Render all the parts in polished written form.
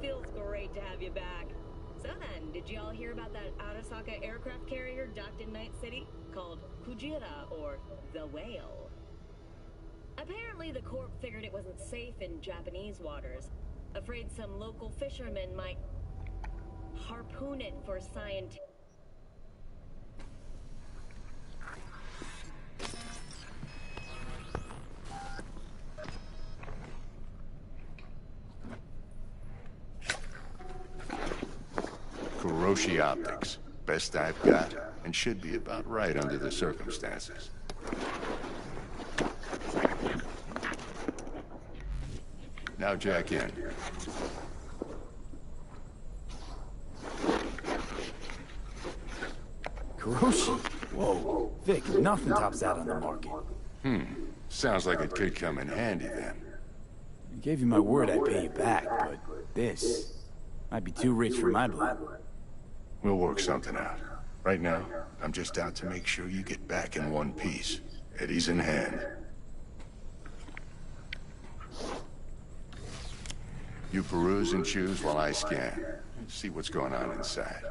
Feels great to have you back. So then, did you all hear about that Arasaka aircraft carrier docked in Night City? Called Kujira, or the Whale. Apparently the Corp figured it wasn't safe in Japanese waters. Afraid some local fishermen might harpoon it for scientific... Kuroshi Optics. Best I've got, and should be about right under the circumstances. Now jack in. Kuroshi? Whoa. Vic, nothing tops that on the market. Sounds like it could come in handy then. I gave you my word I'd pay you back, but this might be too rich for my blood. We'll work something out. Right now, I'm just out to make sure you get back in one piece. Eddie's in hand. You peruse and choose while I scan. See what's going on inside.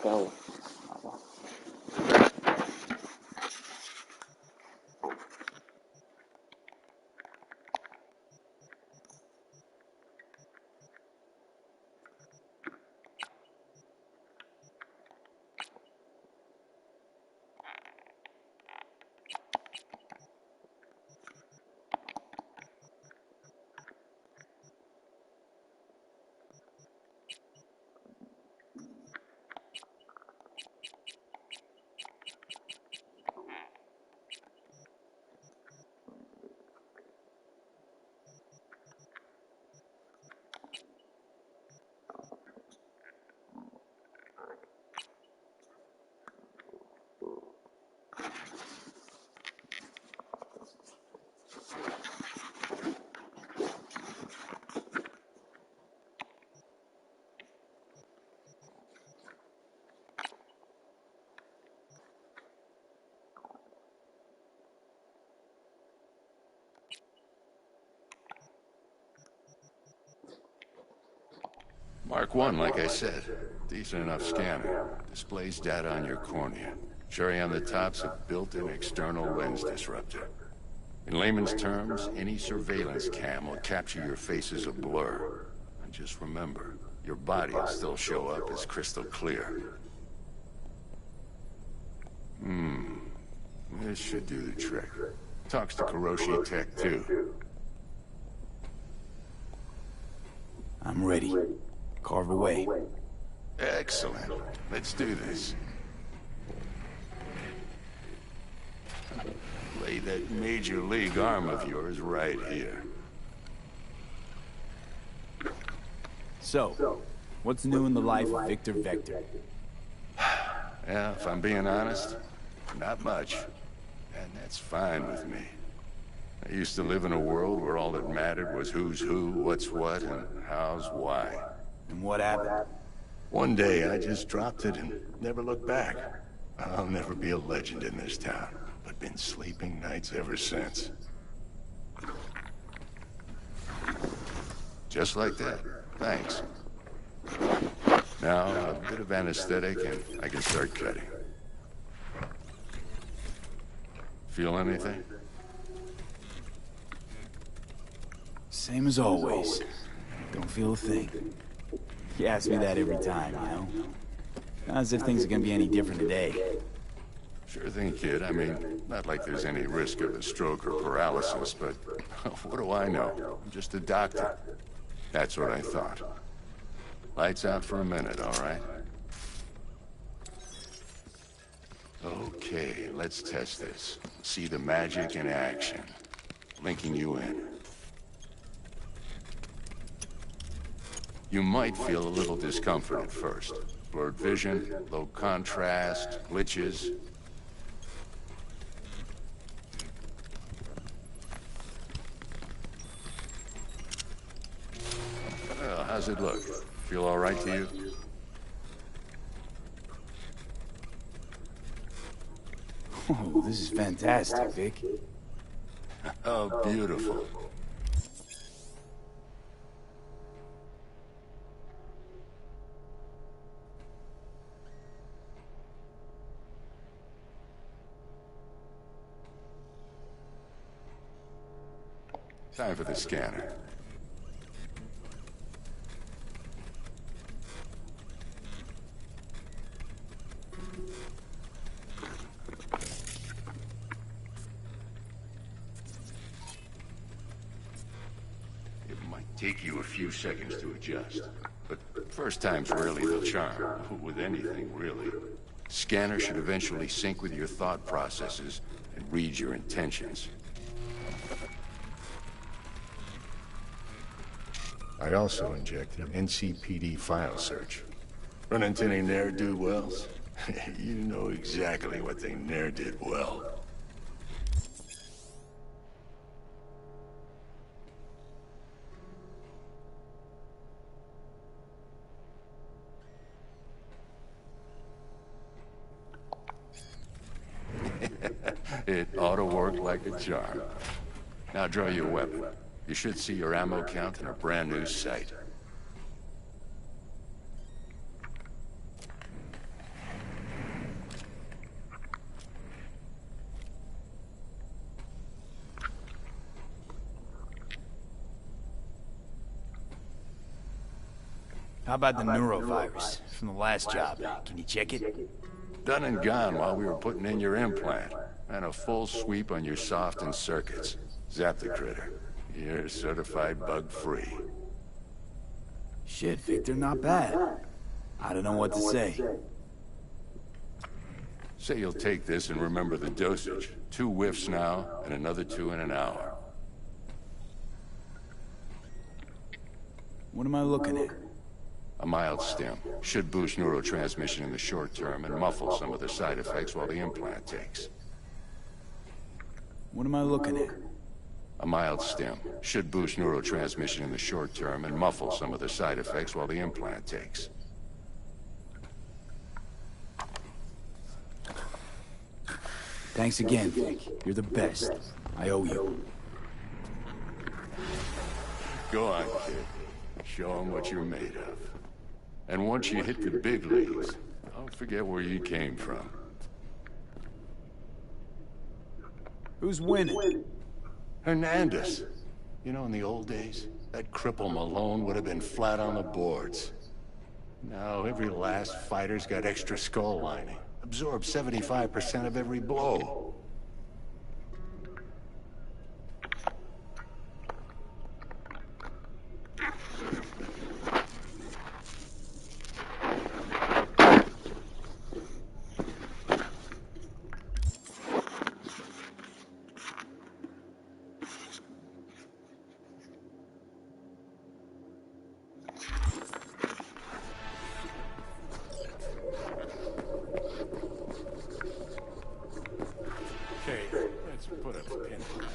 go. Mark 1, like I said. Decent enough scanner. Displays data on your cornea. Cherry on the top's a built-in external lens disruptor. In layman's terms, any surveillance cam will capture your face as a blur. And just remember, your body will still show up as crystal clear. This should do the trick. Talks to Kiroshi Tech, too. I'm ready. Carve away. Excellent. Let's do this. Lay that major league arm of yours right here. So, what's new in the life of Victor Vector? Yeah, if I'm being honest, not much. And that's fine with me. I used to live in a world where all that mattered was who's who, what's what, and how's why. And what happened? One day I just dropped it and never looked back. I'll never be a legend in this town, but been sleeping nights ever since. Just like that. Thanks. Now, a bit of anesthetic and I can start cutting. Feel anything? Same as always. Don't feel a thing. You ask me that every time, you know? Not as if things are gonna be any different today. Sure thing, kid. I mean, not like there's any risk of a stroke or paralysis, but what do I know? I'm just a doctor. That's what I thought. Lights out for a minute, all right? Okay, let's test this. See the magic in action. Linking you in. You might feel a little discomfort at first. Blurred vision, low contrast, glitches. Well, how's it look? Feel all right to you? Oh, this is fantastic, Vic. Oh, beautiful. Time for the scanner. It might take you a few seconds to adjust, but first time's rarely the charm, with anything, really. Scanner should eventually sync with your thought processes and read your intentions. I also injected NCPD file search. Run into any ne'er-do-wells? You know exactly what they ne'er did well. It ought to work like a charm. Now draw your weapon. You should see your ammo count in a brand new sight. How about the neurovirus from the last job? Can you check it? Done and gone while we were putting in your implant. And a full sweep on your soft and circuits. Zap the critter. You're certified bug-free. Shit, Victor, not bad. I don't know what to say. Say you'll take this and remember the dosage. 2 whiffs now, and another 2 in an hour. What am I looking at? A mild stim. Should boost neurotransmission in the short term and muffle some of the side effects while the implant takes. What am I looking at? A mild stim. Should boost neurotransmission in the short term and muffle some of the side effects while the implant takes. Thanks again, Vic. You're the best. I owe you. Go on, kid. Show them what you're made of. And once you hit the big leagues, don't forget where you came from. Who's winning? Hernandez. You know, in the old days, that cripple Malone would have been flat on the boards. Now, every last fighter's got extra skull lining. Absorbs 75% of every blow. Okay, let's put a pin in that.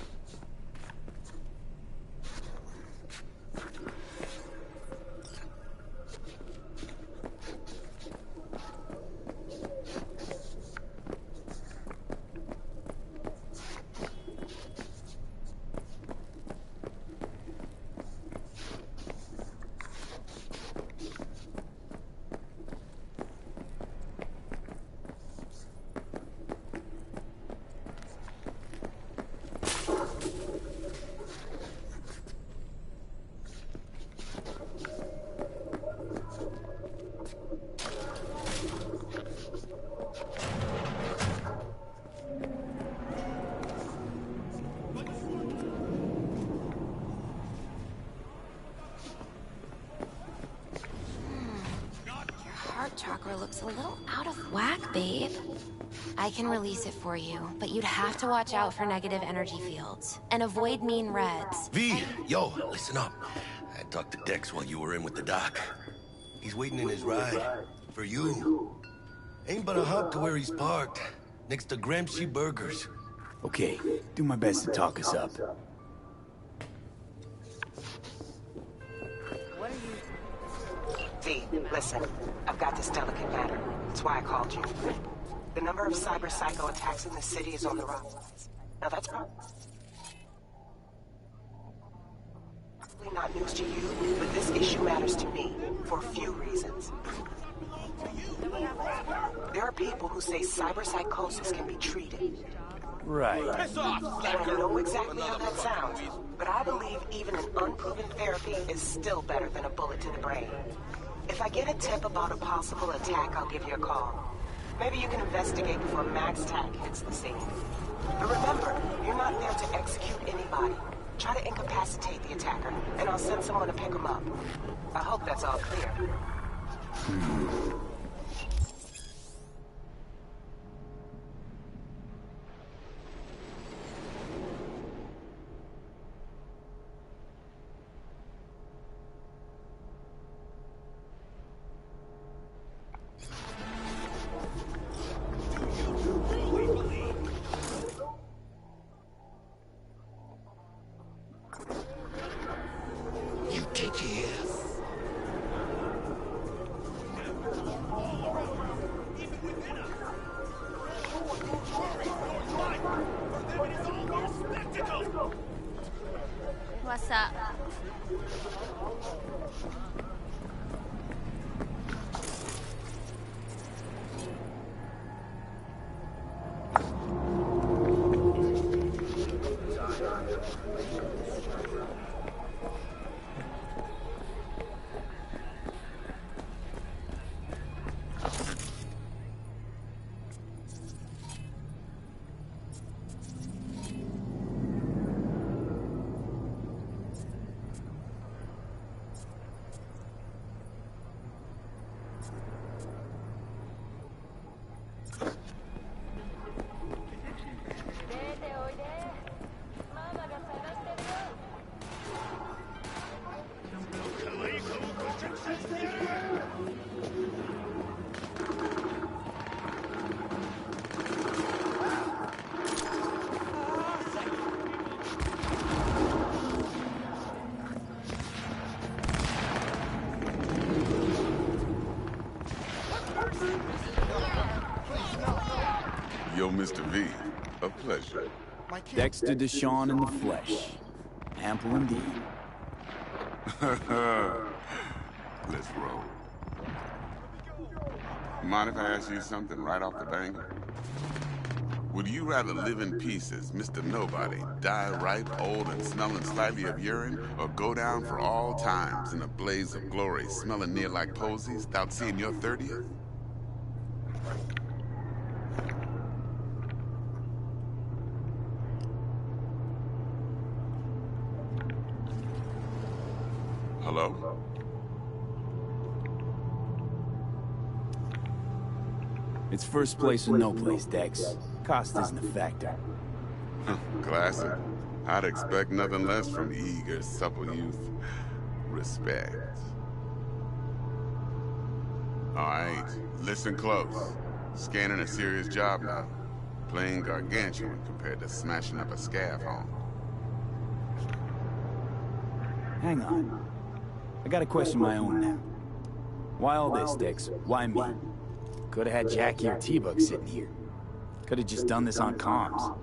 Chakra looks a little out of whack, babe. I can release it for you, but you'd have to watch out for negative energy fields and avoid mean reds. V, yo, listen up. I talked to Dex while you were in with the doc. He's waiting in his ride. For you. Ain't but a hop to where he's parked. Next to Gramsci Burgers. Okay, do my best to talk us up. V, listen. I've got this delicate matter. That's why I called you. The number of cyber psycho attacks in the city is on the rise. Now that's probably not news to you, but this issue matters to me for a few reasons. There are people who say cyberpsychosis can be treated. Right. I don't know exactly how that sounds, but I believe even an unproven therapy is still better than a bullet to the brain. If I get a tip about a possible attack, I'll give you a call. Maybe you can investigate before Max Tack hits the scene. But remember, you're not there to execute anybody. Try to incapacitate the attacker, and I'll send someone to pick him up. I hope that's all clear. What's up? Mr. V. A pleasure. Dexter Deshawn in the flesh. Ample indeed. Let's roll. Mind if I ask you something right off the banger? Would you rather live in peace as Mr. Nobody, die ripe, old, and smelling slightly of urine, or go down for all times in a blaze of glory, smelling near like posies, without seeing your 30th? Hello? It's first place or no place, Dex. Cost isn't a factor. Classic. I'd expect nothing less from eager, supple youth. Respect. Alright, listen close. Scanning a serious job now. Playing gargantuan compared to smashing up a scav home. Hang on. I got a question of my own now. Why all this, Dex? Why me? Could've had Jackie or T-Bug sitting here. Could've just done this on comms.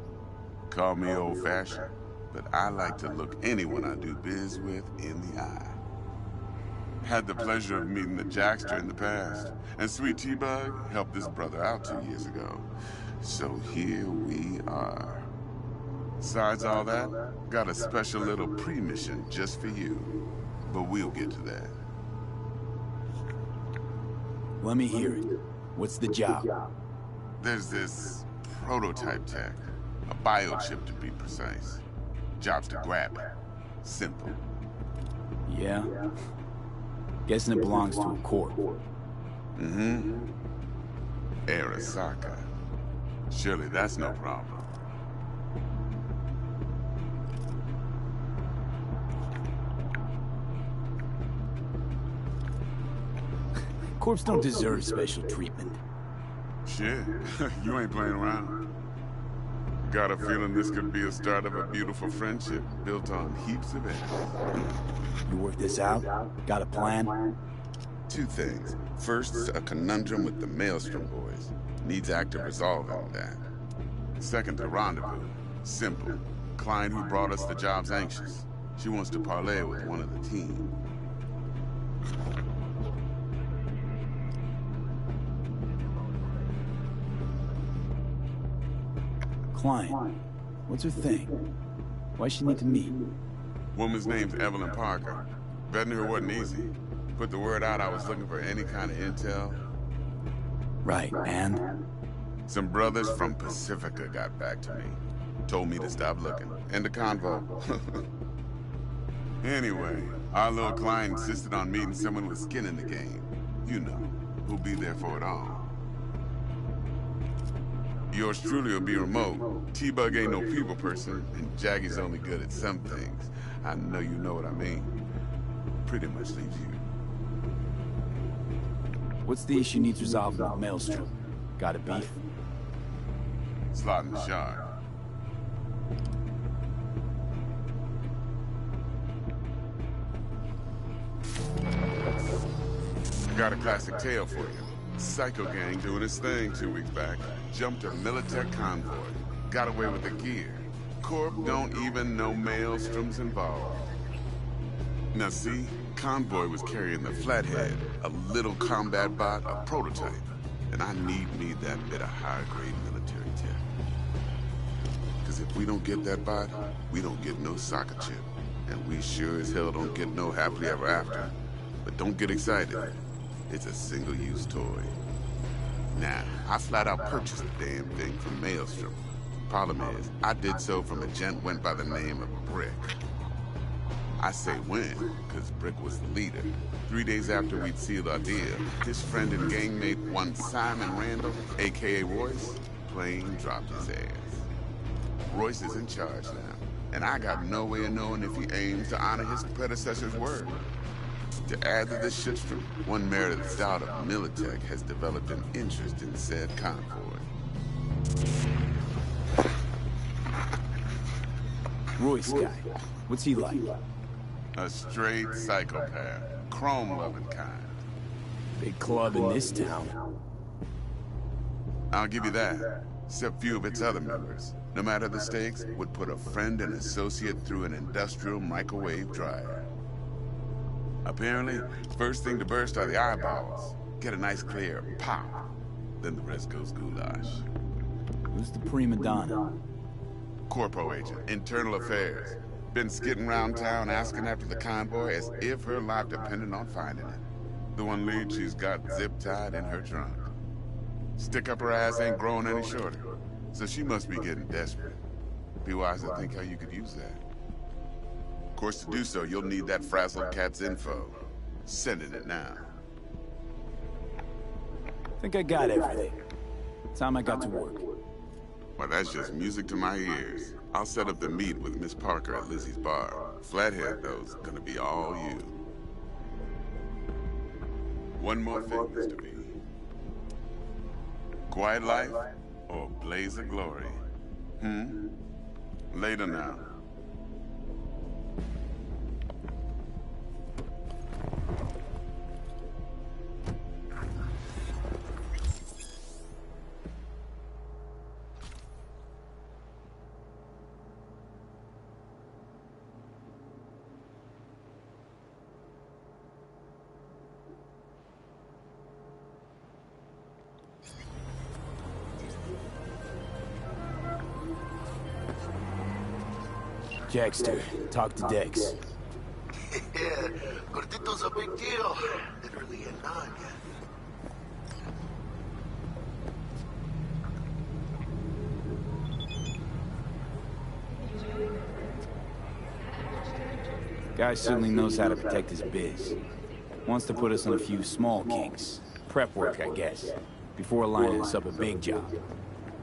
Call me old-fashioned, but I like to look anyone I do biz with in the eye. Had the pleasure of meeting the Jackster in the past, and Sweet T-Bug helped this brother out 2 years ago. So here we are. Besides all that, got a special little pre-mission just for you. But we'll get to that. Let me hear it. What's the job? There's this prototype tech. A biochip to be precise. Job's to grab it. Simple. Yeah? Guessing it belongs to a corp. Mm-hmm. Arasaka. Surely that's no problem. Corps don't deserve special treatment. Shit, you ain't playing around. Got a feeling this could be a start of a beautiful friendship built on heaps of energy. You work this out? Got a plan? Two things. First, a conundrum with the Maelstrom boys. Needs active resolving that. Second, a rendezvous. Simple. Client who brought us the job's anxious. She wants to parlay with one of the team. Client. What's her thing? Why she need to meet? Woman's name's Evelyn Parker. Betting her wasn't easy. Put the word out I was looking for any kind of intel. Right, and? Some brothers from Pacifica got back to me. Told me to stop looking. End of convo. Anyway, our little client insisted on meeting someone with skin in the game. You know, who'll be there for it all. Yours truly will be remote. T-Bug ain't no people person, and Jaggy's only good at some things. I know you know what I mean. Pretty much leaves you. What's the issue needs resolved with Maelstrom? Got a beef? Slot in the shard. Got a classic tale for you. Psycho gang doing his thing 2 weeks back. Jumped a Militech convoy. Got away with the gear. Corp don't even know Maelstrom's involved. Now see, convoy was carrying the Flathead, a little combat bot, a prototype. And I need me that bit of high-grade military tech. Because if we don't get that bot, we don't get no soccer chip. And we sure as hell don't get no happily ever after. But don't get excited. It's a single-use toy. Now, I flat out purchased the damn thing from Maelstrom. Problem is, I did so from a gent went by the name of Brick. I say when, because Brick was the leader. 3 days after we'd sealed our deal, his friend and gangmate, one Simon Randall, a.k.a. Royce, plain dropped his ass. Royce is in charge now, and I got no way of knowing if he aims to honor his predecessor's word. To add to this shitstorm, one merited stout of Militech has developed an interest in said convoy. Royce guy. What's he like? A straight psychopath. Chrome-loving kind. Big club in this town. I'll give you that. except few of its other members, no matter the stakes, would put a friend and associate through an industrial microwave dryer. Apparently, first thing to burst are the eyeballs. Get a nice clear pop. Then the rest goes goulash. Who's the prima donna? Corpo agent, internal affairs. Been skidding around town asking after the convoy as if her life depended on finding it. The one lead she's got zip-tied in her trunk. Stick up her ass ain't growing any shorter, so she must be getting desperate. Be wise to think how you could use that. Of course, to do so, you'll need that frazzled cat's info. Sending it now. Think I got everything. Time I got to work. Well, that's just music to my ears. I'll set up the meet with Miss Parker at Lizzie's bar. Flathead, though's gonna be all you. One more thing, Mr. B. Quiet life or blaze of glory? Later now. Jackster, talk to Dex. Yeah, Gordito's a big deal. Literally a none yet. Guy certainly knows how to protect his biz. Wants to put us on a few small kinks. Prep work, I guess. Before lining us up a big job.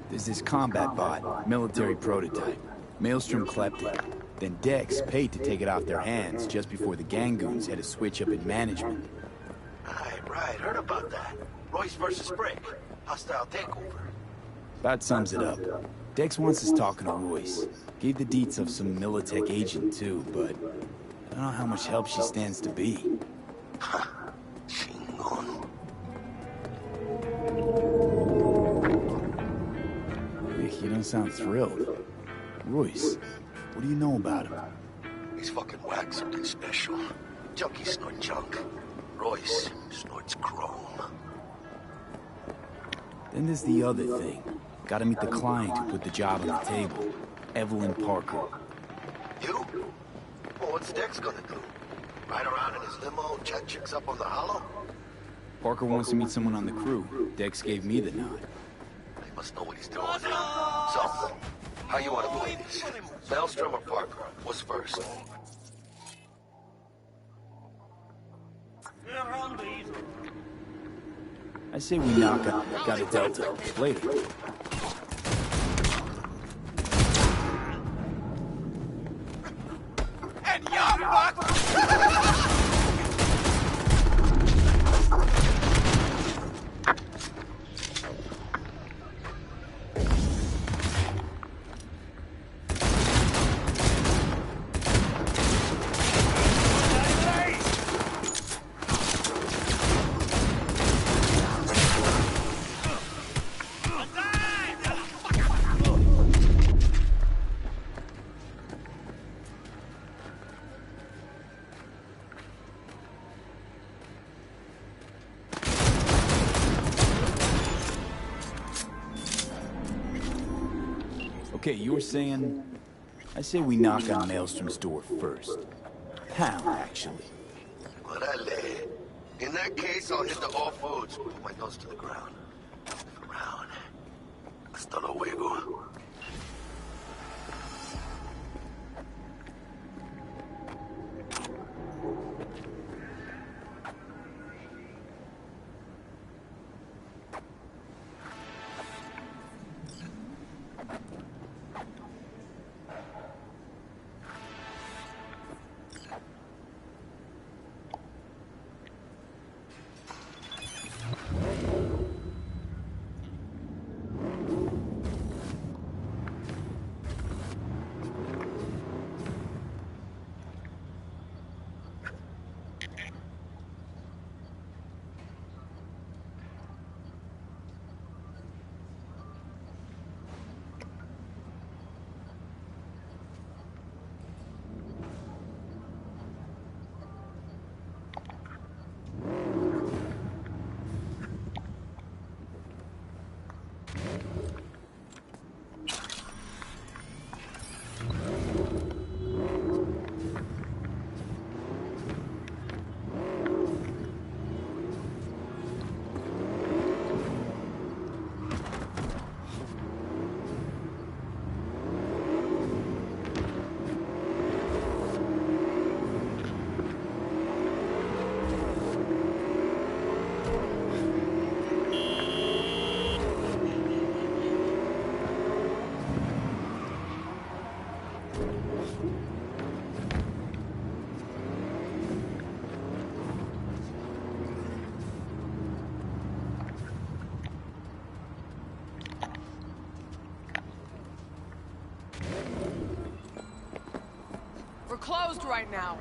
There's this combat bot, military prototype. Maelstrom clept it. Then Dex paid to take it off their hands just before the Gangoons had a switch up in management. Right, heard about that. Royce versus Brick. Hostile takeover. That sums it up. Dex wants us talking to Royce. Gave the deets of some Militech agent too, but I don't know how much help she stands to be. Chingon. Nick, you don't sound thrilled. Royce, what do you know about him? He's fucking whack, something special. Junkies snort junk. Royce snorts chrome. Then there's the other thing. Gotta meet the client who put the job on the table. Evelyn Parker. You? Well, what's Dex gonna do? Ride around in his limo, chat chicks up on the hollow? Parker wants to meet someone on the crew. Dex gave me the nod. He must know what he's doing. So, how you want to play this? Maelstrom or Parker? What's first? I say we knock out. Got a Delta. Later. And young buck! Okay, you were saying... I say we knock on Maelstrom's door first. How, actually? Orale. In that case, I'll hit the all foods. Put my nose to the ground. Around. Hasta luego. We're closed right now.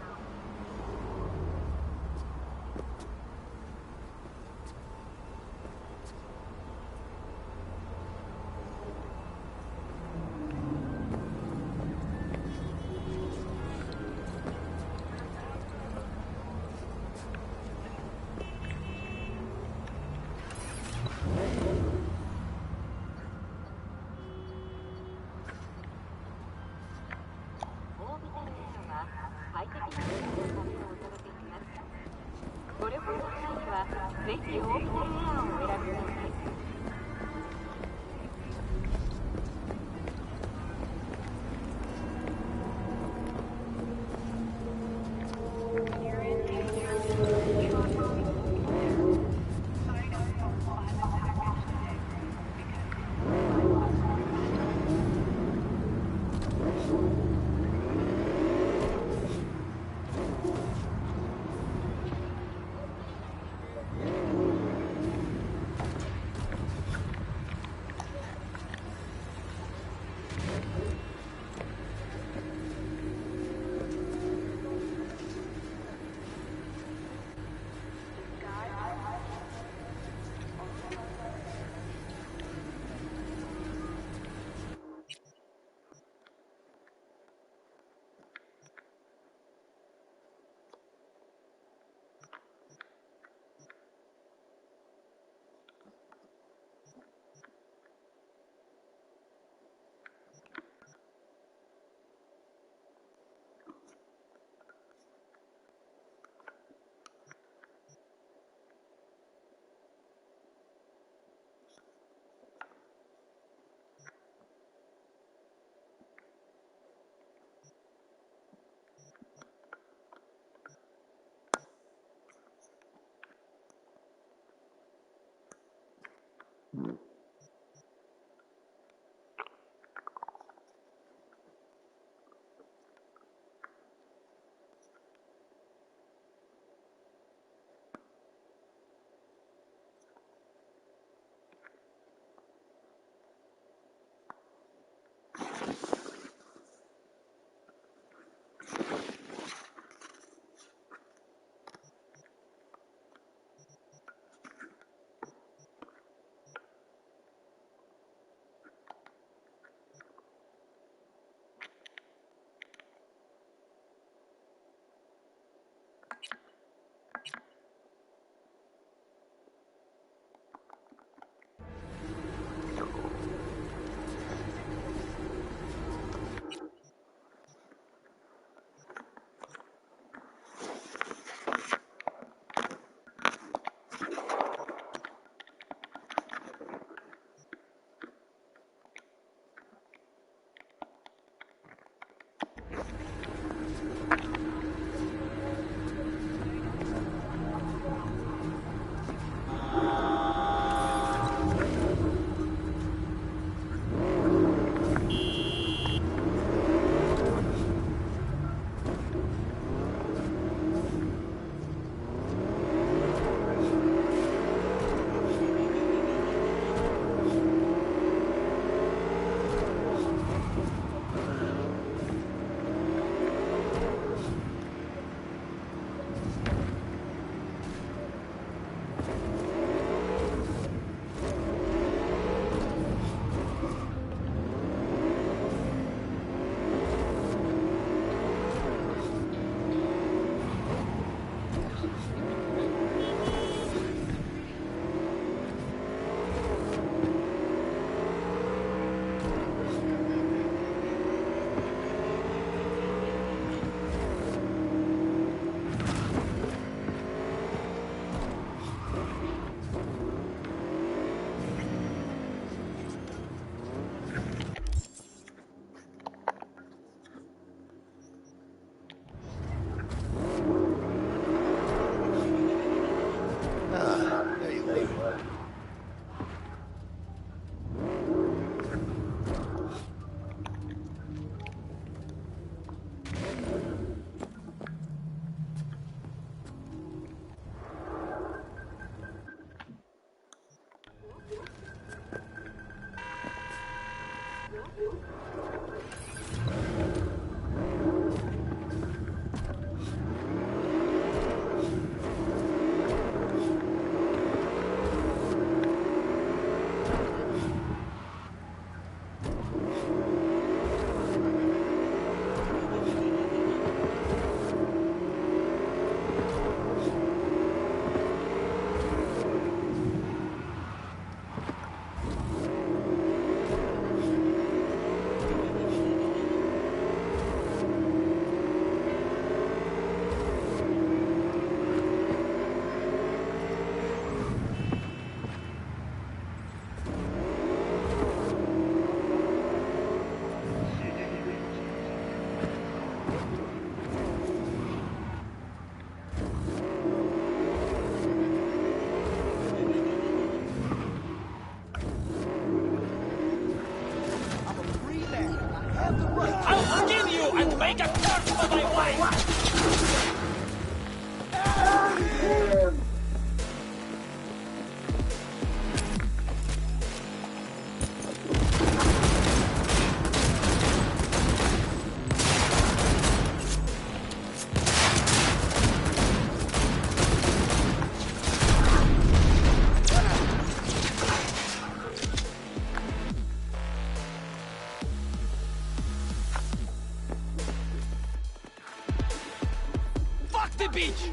The beach!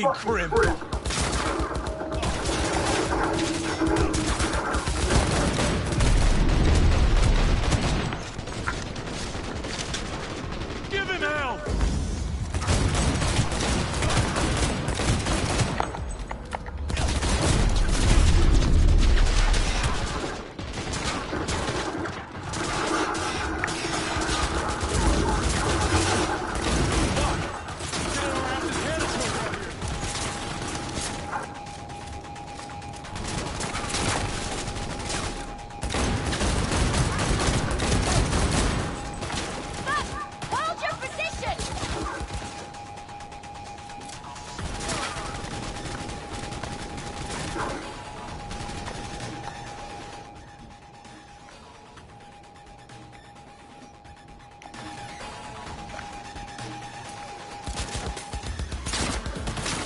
fucking crimp! Give him hell! Hold your position!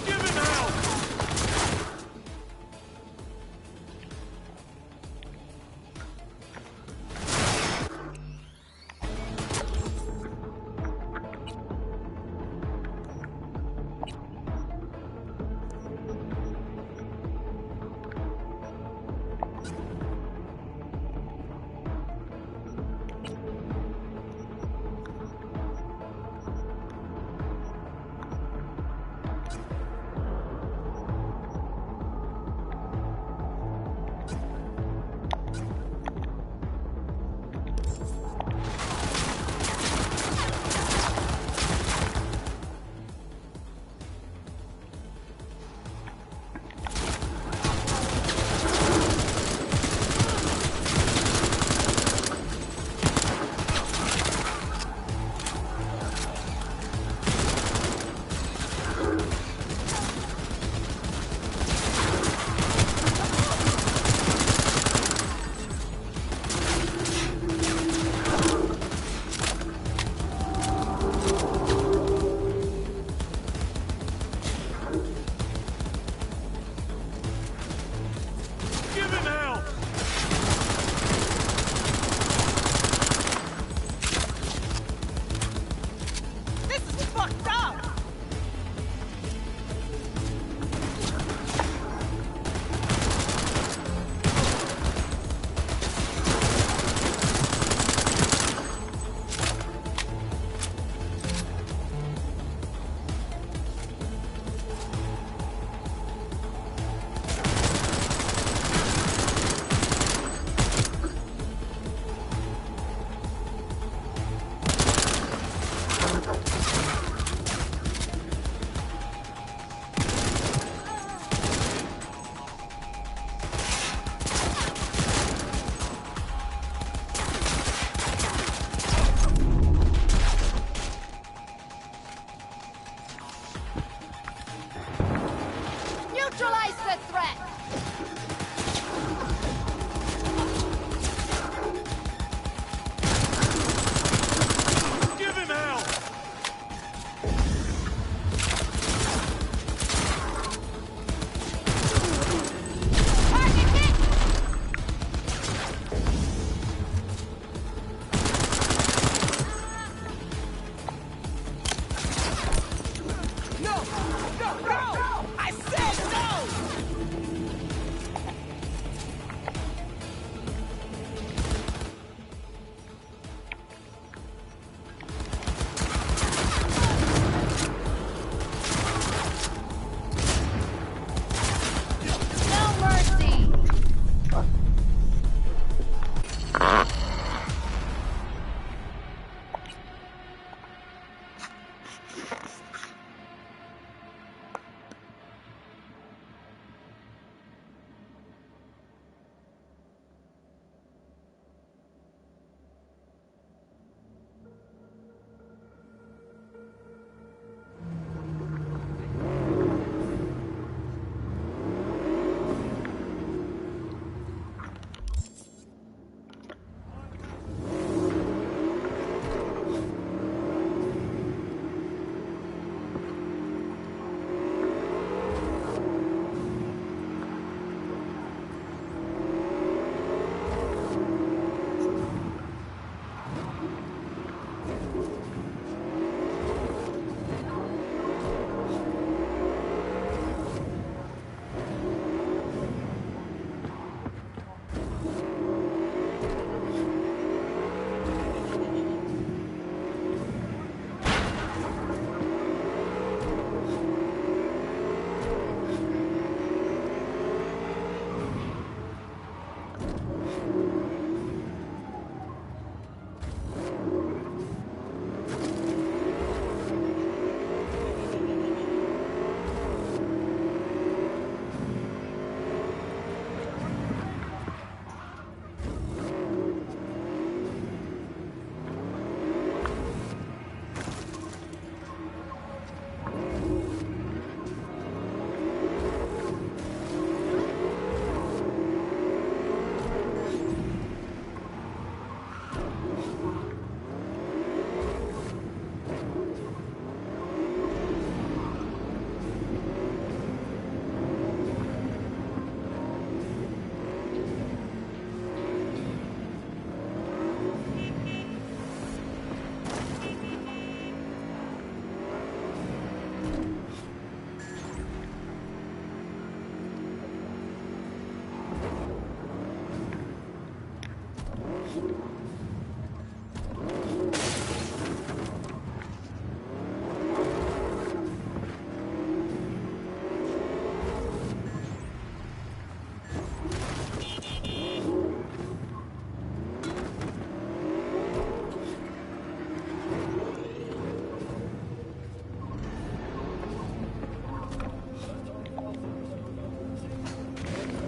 Give him hell! Give him hell! This is fucked up! Neutralize the threat! Give him hell! Target hit! No! No! No! I said no!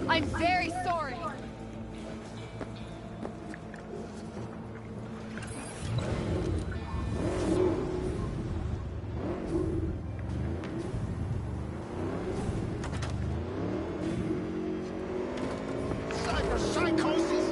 I'm very sorry. Cyberpsychosis!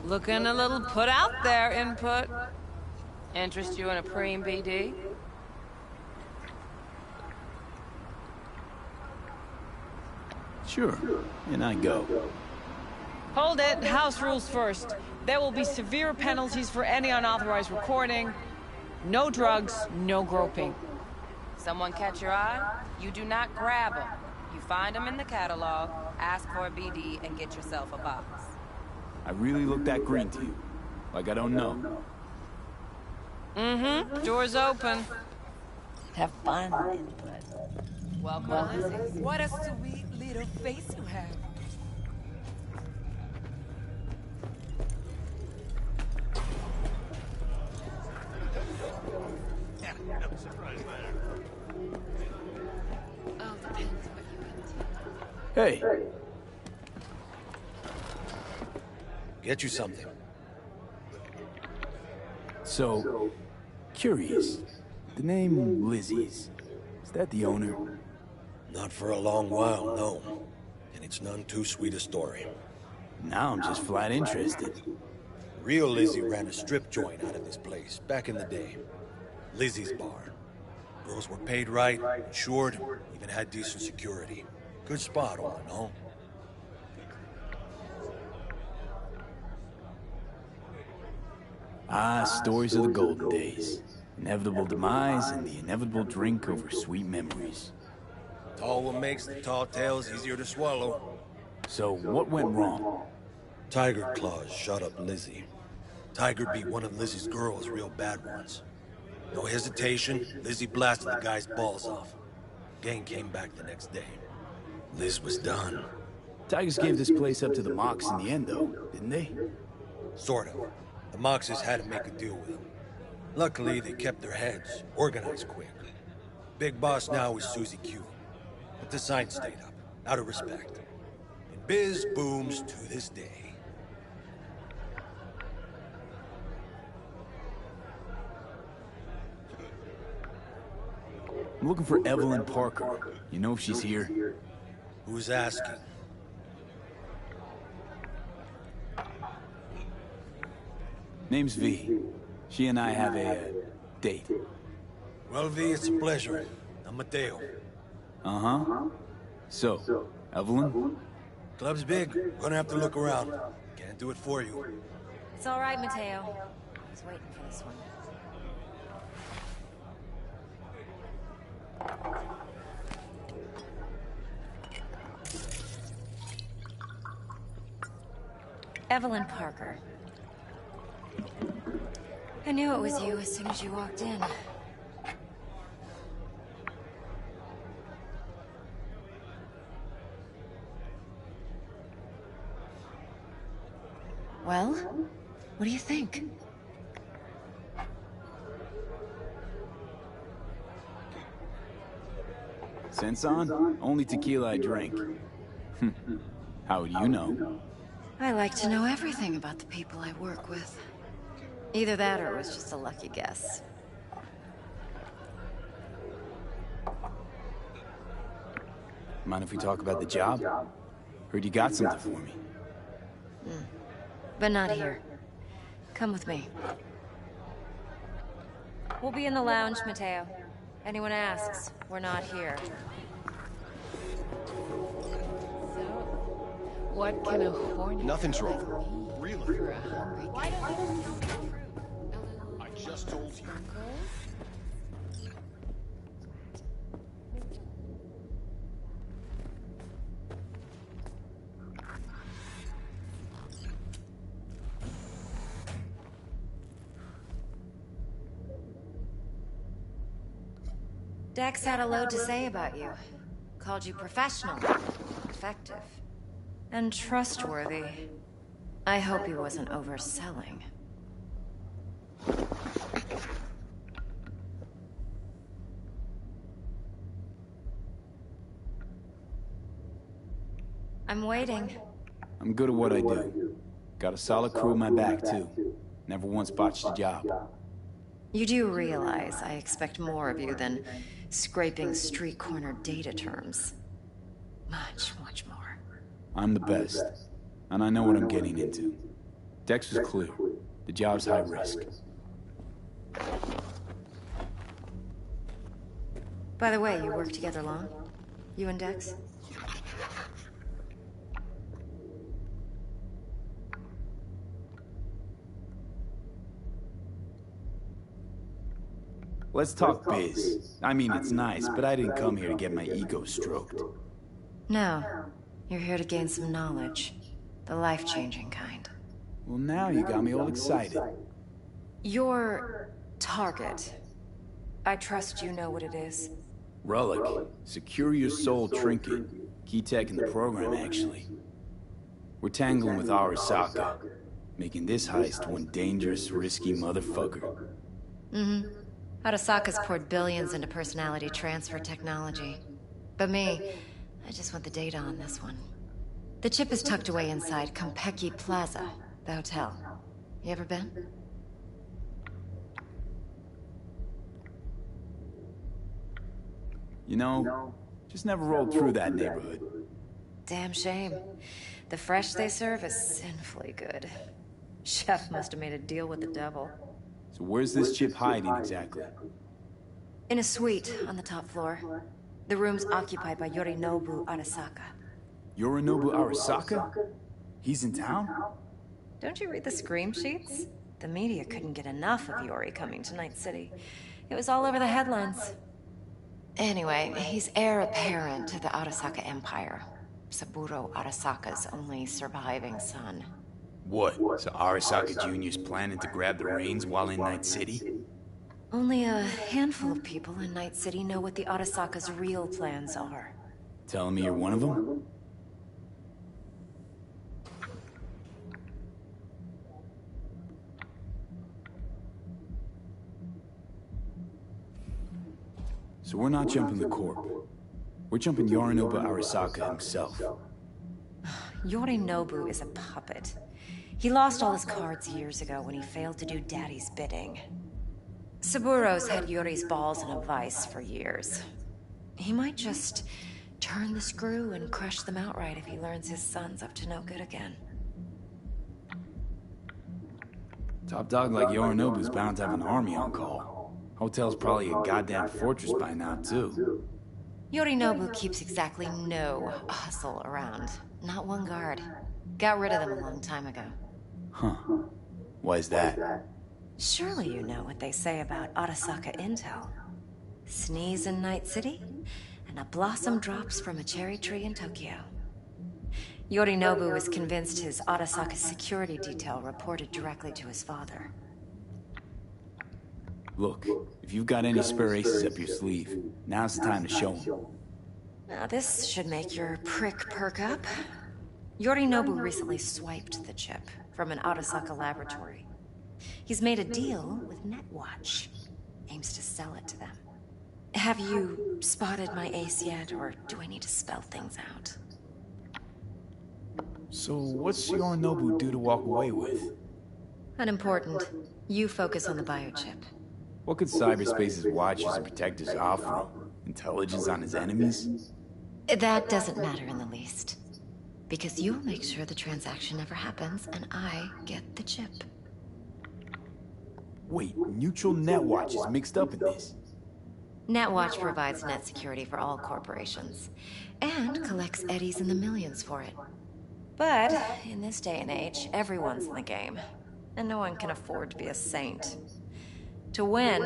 Looking a little put out there, Input. Interest you in a preem BD? Sure, and I go. Hold it. House rules first. There will be severe penalties for any unauthorized recording. No drugs, no groping. Someone catch your eye? You do not grab them. You find them in the catalog, ask for a BD, and get yourself a box. I really look that green to you? Like I don't know? Mm-hmm. Door's open. Have fun, Input. Welcome to Lizzie's. What a sweet little face you have. No surprise there. Oh, depends what you're into. Hey! Get you something. So, curious. The name Lizzie's. Is that the owner? Not for a long while, no. And it's none too sweet a story. Now I'm just flat interested. Real Lizzie ran a strip joint out of this place back in the day. Lizzie's Bar. Girls were paid right, insured, even had decent security. Good spot, all in all. Ah, stories of the golden days. Inevitable demise and the inevitable drink over sweet memories. Tall what makes the tall tales easier to swallow. So, what went wrong? Tiger Claws shot up Lizzie. Tiger beat one of Lizzie's girls real bad once. No hesitation, Lizzie blasted the guy's balls off. Gang came back the next day. Liz was done. Tigers gave this place up to the Mox in the end, though, didn't they? Sort of. The Moxes had to make a deal with them. Luckily, they kept their heads, organized quick. Big boss now is Susie Q. But the sign stayed up, out of respect. And biz booms to this day. I'm looking for Evelyn Parker. You know if she's here? Who's asking? Name's V. She and I have a date. Well, V, it's a pleasure. I'm Mateo. Uh-huh. So, Evelyn? Club's big. Gonna have to look around. Can't do it for you. It's all right, Mateo. I was waiting for this one. Evelyn Parker. I knew it was you as soon as you walked in. Well, what do you think? Sense on? Only tequila I drink. How would you know? I like to know everything about the people I work with. Either that or it was just a lucky guess. Mind if we talk about the job? Heard you got something for me. But not here. Come with me. We'll be in the lounge, Mateo. Anyone asks, we're not here. What can a hornet... Nothing's wrong. Really? For a hungry Why don't you just tell the truth? I just told you. Dex had a load to say about you. Called you professional, effective, and trustworthy. I hope he wasn't overselling. I'm waiting. I'm good at what I do. Got a solid crew at my back, too. Never once botched a job. You do realize I expect more of you than scraping street corner data terms. Much, much more. I'm the best. And I know what I'm getting into. Dex was clear. The job's high risk. By the way, you work together long? You and Dex? Let's talk biz. I mean, it's nice, but I didn't come here to get my ego stroked. No. You're here to gain some knowledge. The life-changing kind. Well, now you got me all excited. Your target. I trust you know what it is. Relic. Secure your soul trinket. Key tech in the program, actually. We're tangling with Arasaka, making this heist one dangerous, risky motherfucker. Mm-hmm. Arasaka's poured billions into personality transfer technology. But me, I just want the data on this one. The chip is tucked away inside Konpeki Plaza, the hotel. You ever been? You know, just never rolled through that neighborhood. damn shame. The fresh they serve is sinfully good. Chef must have made a deal with the devil. So where's this chip hiding exactly? In a suite on the top floor. The room's occupied by Yorinobu Arasaka. Yorinobu Arasaka? He's in town? Don't you read the scream sheets? The media couldn't get enough of Yori coming to Night City. It was all over the headlines. Anyway, he's heir apparent to the Arasaka Empire. Saburo Arasaka's only surviving son. What? So Arasaka Jr.'s planning to grab the reins while in Night City? Only a handful of people in Night City know what the Arasaka's real plans are. Telling me you're one of them? So we're not jumping the Corp. We're jumping Yorinobu Arasaka himself. Yorinobu is a puppet. He lost all his cards years ago when he failed to do Daddy's bidding. Saburo's had Yori's balls in a vice for years. He might just turn the screw and crush them outright if he learns his son's up to no good again. Top dog like Yorinobu's bound to have an army on call. Hotel's probably a goddamn fortress by now, too. Yorinobu keeps exactly no hustle around. Not one guard. Got rid of them a long time ago. Huh. Why is that? Surely you know what they say about Arasaka intel. Sneeze in Night City, and a blossom drops from a cherry tree in Tokyo. Yorinobu was convinced his Arasaka security detail reported directly to his father. Look, if you've got any spare aces up your sleeve, now's the time to show them. Now this should make your prick perk up. Yorinobu recently swiped the chip from an Arasaka laboratory. He's made a deal with Netwatch. Aims to sell it to them. Have you spotted my ace yet, or do I need to spell things out? So what's Yorinobu due to walk away with? Unimportant. You focus on the biochip. What could cyberspace's watchers and protectors offer him? Intelligence on his enemies? That doesn't matter in the least. Because you'll make sure the transaction never happens, and I get the chip. Wait, neutral Netwatch is mixed up in this. Netwatch provides net security for all corporations, and collects eddies in the millions for it. But, in this day and age, everyone's in the game, and no one can afford to be a saint. To win,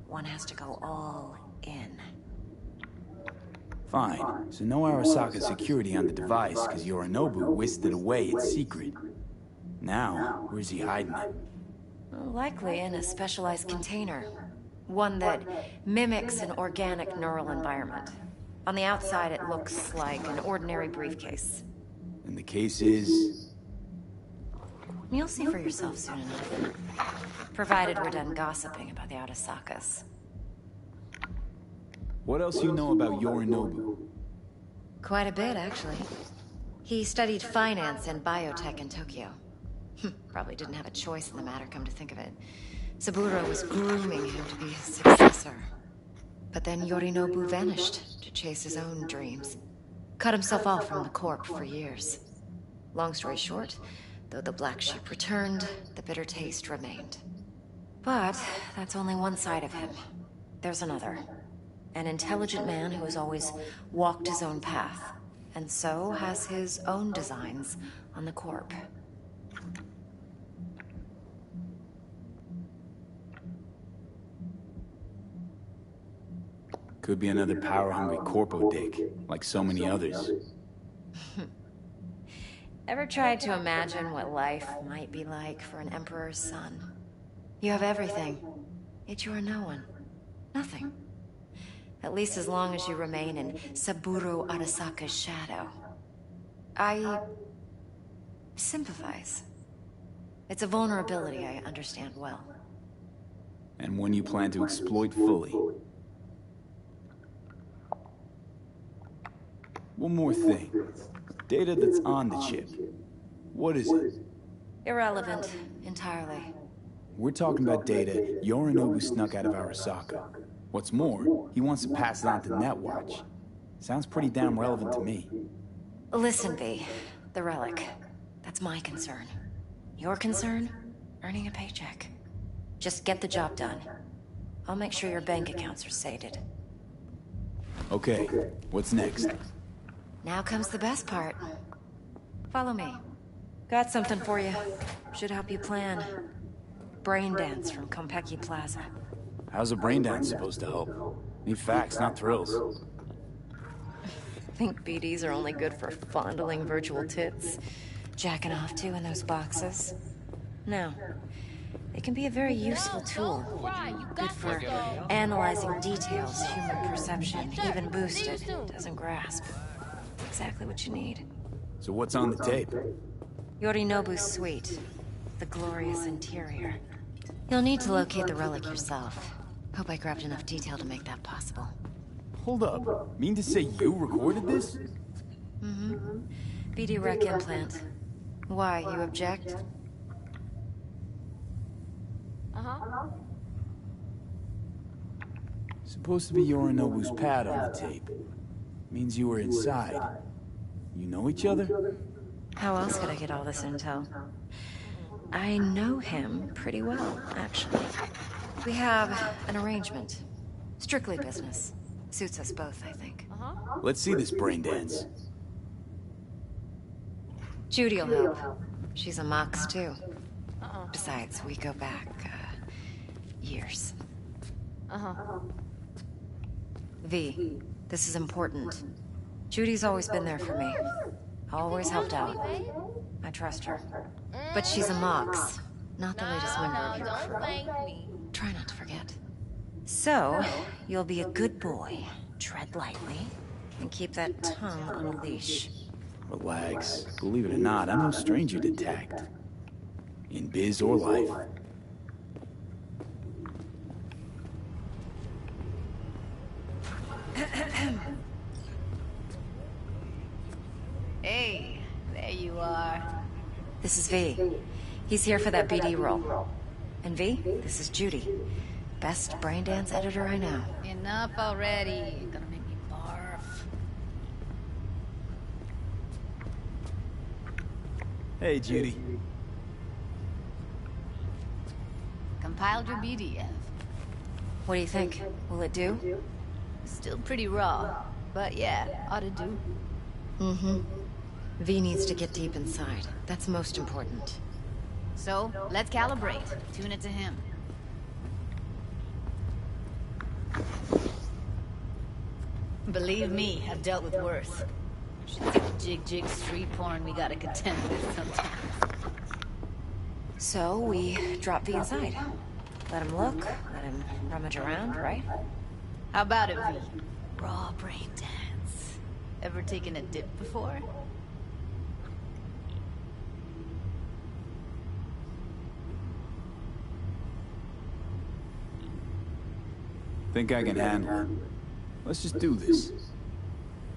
one has to go all in. Fine, so no Arasaka security on the device because Yorinobu whisked it away in secret. Now, where's he hiding it? Likely in a specialized container. One that mimics an organic neural environment. On the outside, it looks like an ordinary briefcase. And the case is... You'll see for yourself soon enough. Provided we're done gossiping about the Arasakas. What else you know about Yorinobu? Quite a bit, actually. He studied finance and biotech in Tokyo. Probably didn't have a choice in the matter, come to think of it. Saburo was grooming him to be his successor. But then Yorinobu vanished to chase his own dreams. Cut himself off from the Corp for years. Long story short, though the black sheep returned, the bitter taste remained. But that's only one side of him. There's another. An intelligent man who has always walked his own path, and so has his own designs on the Corp. Could be another power-hungry corpo dick, like so many others. Ever tried to imagine what life might be like for an emperor's son? You have everything, yet you are no one. Nothing. At least as long as you remain in Saburo Arasaka's shadow. I sympathize. It's a vulnerability I understand well. And one you plan to exploit fully. One more thing. Data that's on the chip. What is it? Irrelevant, entirely. We're talking about data Yorinobu snuck out of Arasaka. What's more, he wants to pass it on to Netwatch. Sounds pretty damn relevant to me. Listen, V. The relic. That's my concern. Your concern? Earning a paycheck. Just get the job done. I'll make sure your bank accounts are sated. Okay, what's next? Now comes the best part. Follow me. Got something for you. Should help you plan. Brain dance from Konpeki Plaza. How's a brain dance supposed to help? Need facts, not thrills. Think BDs are only good for fondling virtual tits? Jacking off to in those boxes? No. They can be a very useful tool. Good for analyzing details human perception, even boosted, doesn't grasp. Exactly what you need. So what's on the tape? Yorinobu's suite. The glorious interior. You'll need to locate the relic yourself. Hope I grabbed enough detail to make that possible. Hold up. Mean to say you recorded this? Mm-hmm. BD Rec implant. Why, you object? Supposed to be Yorinobu's pad on the tape. Means you were inside. You know each other? How else could I get all this intel? I know him pretty well, actually. We have an arrangement. Strictly business. Suits us both, I think. Let's see this brain dance. Judy'll help. She's a Mox, too. Besides, we go back, years. V, this is important. Judy's always been there for me. Always helped out. I trust her. But she's a Mox, not the latest member of your crew. Try not to forget. So, you'll be a good boy. Tread lightly, and keep that tongue on a leash. Relax. Believe it or not, I'm no stranger to tact. In biz or life. Hey, there you are. This is V. He's here for that BD role. And V, this is Judy. Best brain dance editor I know. Enough already. You're gonna make me barf. Hey, Judy. Compiled your BDF. What do you think? Will it do? Still pretty raw, but yeah, ought to do. Mm-hmm. V needs to get deep inside. That's most important. So, let's calibrate. Tune it to him. Believe me, I've dealt with worse. Shit's the jig street porn we gotta contend with sometimes. So, we drop V inside. Let him look, let him rummage around, right? How about it, V? Raw brain dance. Ever taken a dip before? Think I can handle it. Let's just do this.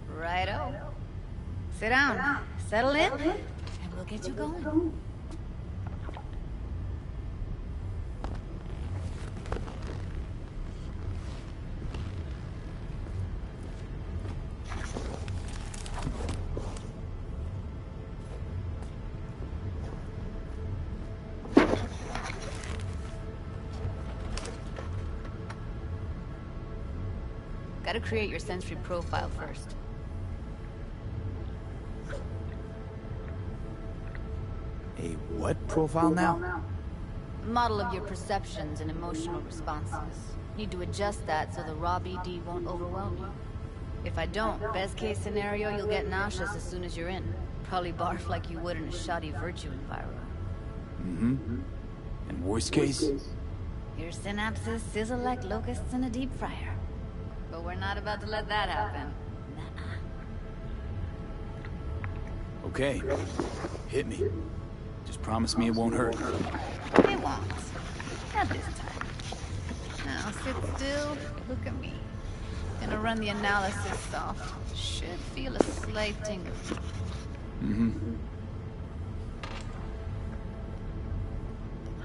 Righto. Sit down, settle in, and we'll get you going. Gotta create your sensory profile first. A what profile now? Model of your perceptions and emotional responses. Need to adjust that so the raw BD won't overwhelm you. If I don't, best case scenario, you'll get nauseous as soon as you're in. Probably barf like you would in a shoddy virtue environment. Mm-hmm. And worst case? Your synapses sizzle like locusts in a deep fryer. But we're not about to let that happen. Nuh-uh. Okay. Hit me. Just promise me it won't hurt. It won't. Not this time. Now sit still, look at me. Gonna run the analysis off. Should feel a slight tingle. Mm-hmm.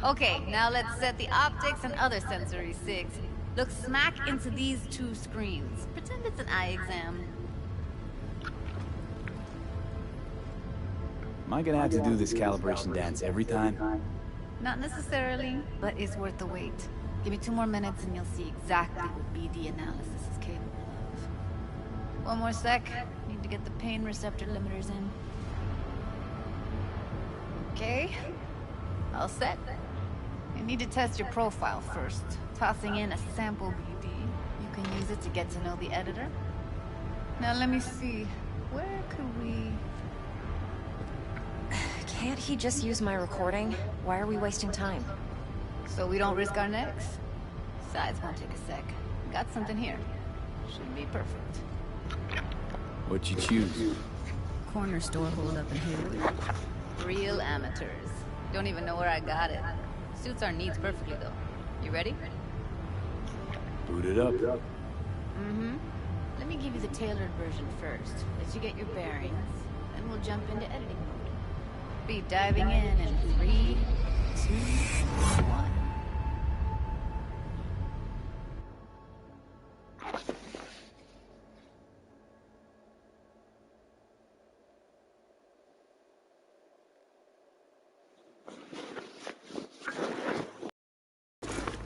Okay, now let's set the optics and other sensory sigs. Look smack into these two screens. Pretend it's an eye exam. Am I gonna have to do this calibration dance every time? Not necessarily, but it's worth the wait. Give me 2 more minutes and you'll see exactly what BD analysis is capable of. One more sec. Need to get the pain receptor limiters in. Okay. All set. You need to test your profile first. Tossing in a sample BD. You can use it to get to know the editor. Now let me see. Where could we... Can't he just use my recording? Why are we wasting time? So we don't risk our necks? Besides, won't take a sec. Got something here. Should be perfect. What'd you choose? Corner store hold up in Haywood. Real amateurs. Don't even know where I got it. Suits our needs perfectly though. You ready? Boot it up. Mm-hmm. Let me give you the tailored version first. Let you get your bearings. Then we'll jump into editing mode. Be diving in 3, 2, 1.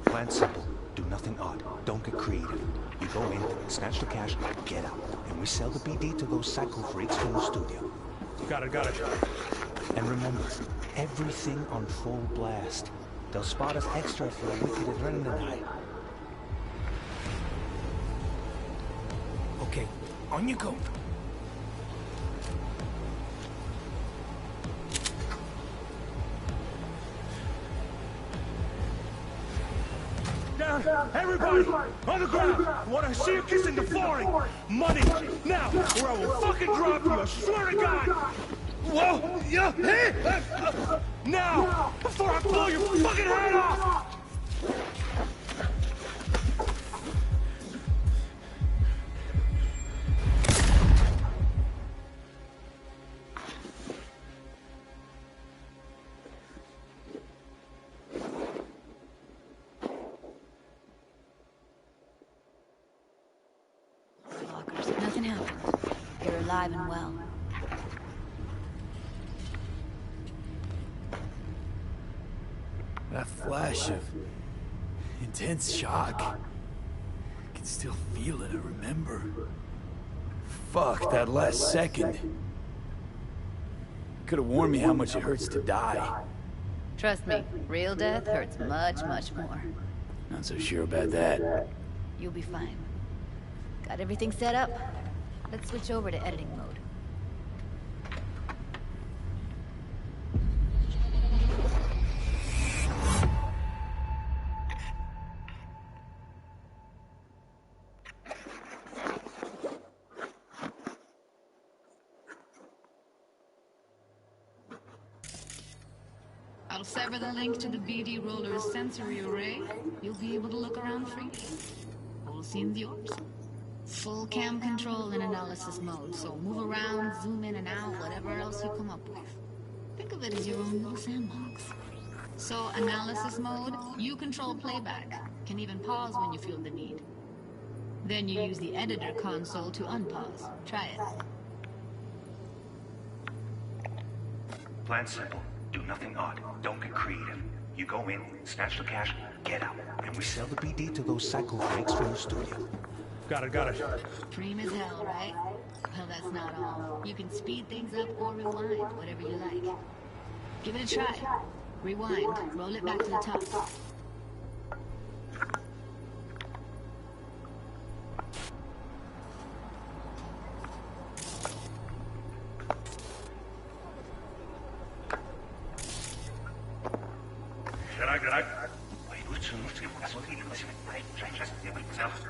Plan simple. Do nothing odd. Don't get creative. You go in, snatch the cash, get out. And we sell the BD to those psycho freaks from the studio. Got it. And remember, everything on full blast. They'll spot us extra if the wicked adrenaline high. Okay, on you go. Down! Everybody! On the ground! I want to see you kissing the flooring! Money! Now! Or I will fucking drop you! I swear to God! Whoa! Yeah! Hey! Now! Before I blow your fucking head off! Nothing happened. You're alive and well. That flash of intense shock. I can still feel it, I remember. Fuck, that last second. Could have warned me how much it hurts to die. Trust me, real death hurts much, much more. Not so sure about that. You'll be fine. Got everything set up? Let's switch over to editing mode. I'll sever the link to the BD roller's sensory array. You'll be able to look around freely. Whole scene's yours. Full cam control in analysis mode, so move around, zoom in and out, whatever else you come up with. Think of it as your own little sandbox. So, analysis mode, you control playback. Can even pause when you feel the need. Then you use the editor console to unpause. Try it. Plan simple. Do nothing odd. Don't get creative. You go in, snatch the cash, get out. And we sell the BD to those psycho freaks from the studio. Got it. Preem as hell, right? Well, that's not all. You can speed things up or rewind, whatever you like. Give it a try. Rewind. Roll it back to the top.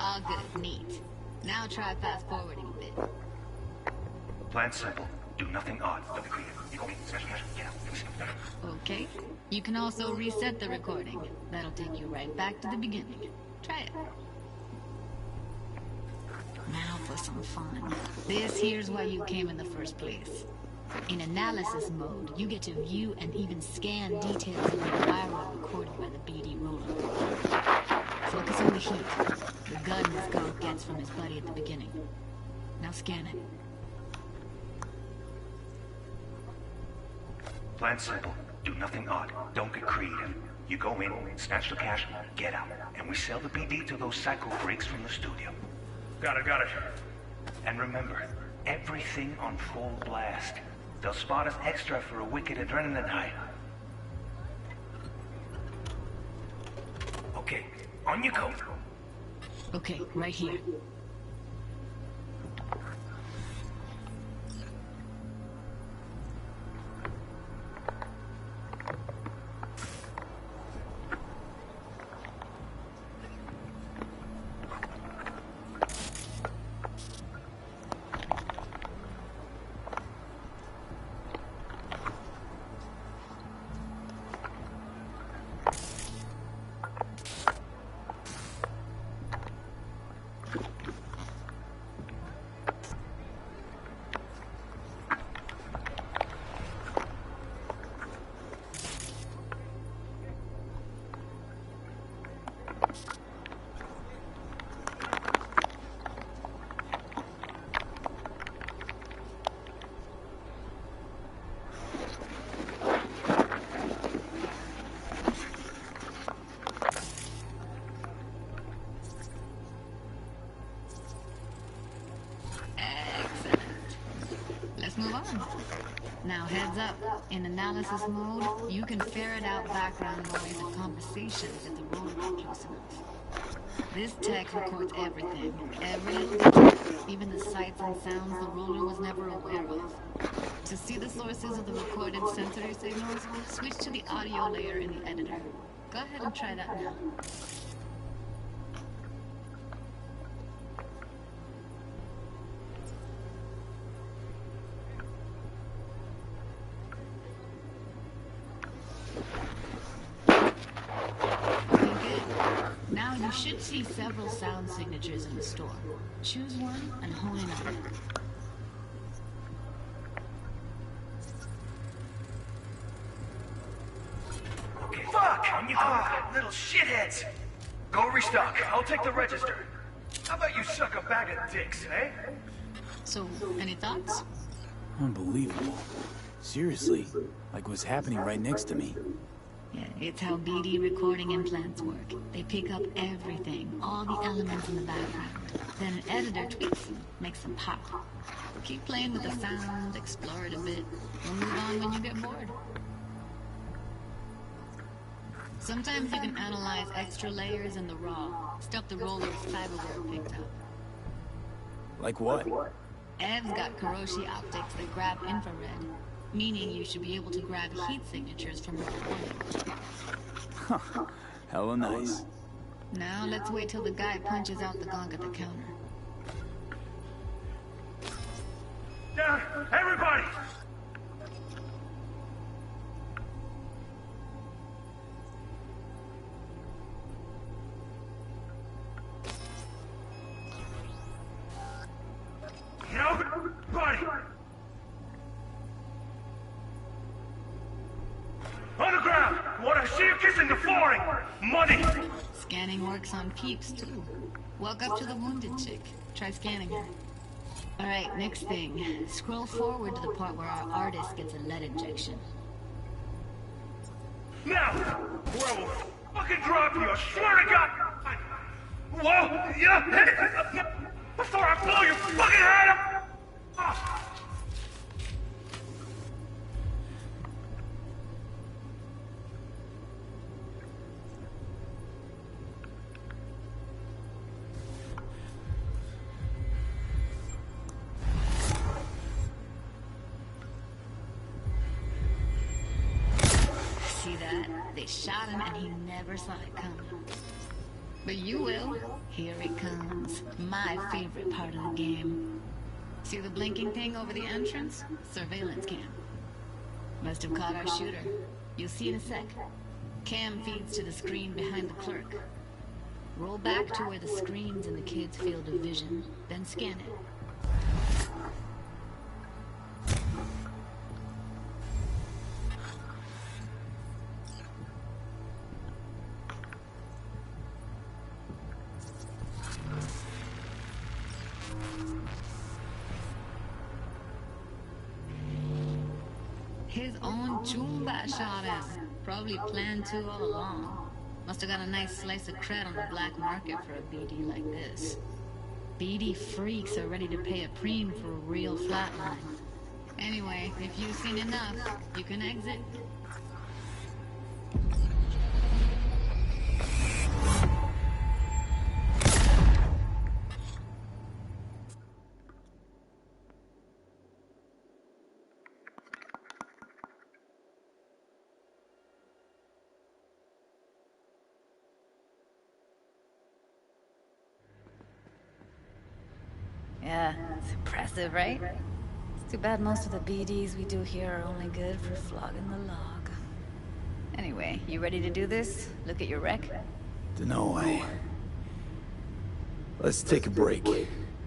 All good. Neat. Now try fast forwarding a bit. Plan simple. Do nothing odd. Don't get creative. You go in, snatch the cash, get out. Okay. You can also reset the recording. That'll take you right back to the beginning. Try it. Now for some fun. This here's why you came in the first place. In analysis mode, you get to view and even scan details of the viral recorded by the BD roller. Focus on the heat. The gun this guy gets from his buddy at the beginning. Now scan it. Plan simple. Do nothing odd. Don't get creative. You go in, snatch the cash, get out. And we sell the BD to those psycho freaks from the studio. Got it. And remember, everything on full blast. They'll spot us extra for a wicked adrenaline high. Okay, on you go. Okay, right here. Move on. Now heads up. In analysis mode, you can ferret out background noise and conversations if the roller is close enough. This tech records everything. Every little detail, even the sights and sounds the roller was never aware of. To see the sources of the recorded sensory signals, switch to the audio layer in the editor. Go ahead and try that now. Now you should see several sound signatures in the store. Choose one and hone in on it. Okay, fuck! On you go, little shitheads! Go restock. I'll take the register. How about you suck a bag of dicks, eh? So, any thoughts? Unbelievable. Seriously, like what's happening right next to me. Yeah, it's how BD recording implants work. They pick up everything, all the elements in the background. Then an editor tweaks them, makes them pop. Keep playing with the sound, explore it a bit. We'll move on when you get bored. Sometimes you can analyze extra layers in the raw, stuff the roller's cyberware picked up. Like what? Ev's got Kiroshi optics that grab infrared, meaning you should be able to grab heat signatures from recording. Huh. Hella nice. Now let's wait till the guy punches out the gong at the counter. Down! Everybody! Get over, everybody! On the ground! Want to see you kissing the flooring! Money! Scanning works on peeps, too. Walk up to the wounded chick. Try scanning her. Alright, next thing. Scroll forward to the part where our artist gets a lead injection. Now! Or I will fucking drop you, I swear to God! Whoa! Yeah! Before I blow your fucking head up! Oh. See that? They shot him and he never saw it coming. But you will. Here it comes. My favorite part of the game. See the blinking thing over the entrance? Surveillance cam. Must have caught our shooter. You'll see in a sec. Cam feeds to the screen behind the clerk. Roll back to where the screen's in the kid's field of vision, then scan it. His own Chumba shot him. Probably planned to all along. Must have got a nice slice of cred on the black market for a BD like this. BD freaks are ready to pay a preem for a real flatline. Anyway, if you've seen enough, you can exit. Yeah, it's impressive, right? It's too bad most of the BDs we do here are only good for flogging the log. Anyway, you ready to do this? Look at your rec? Dunno, Let's take a break.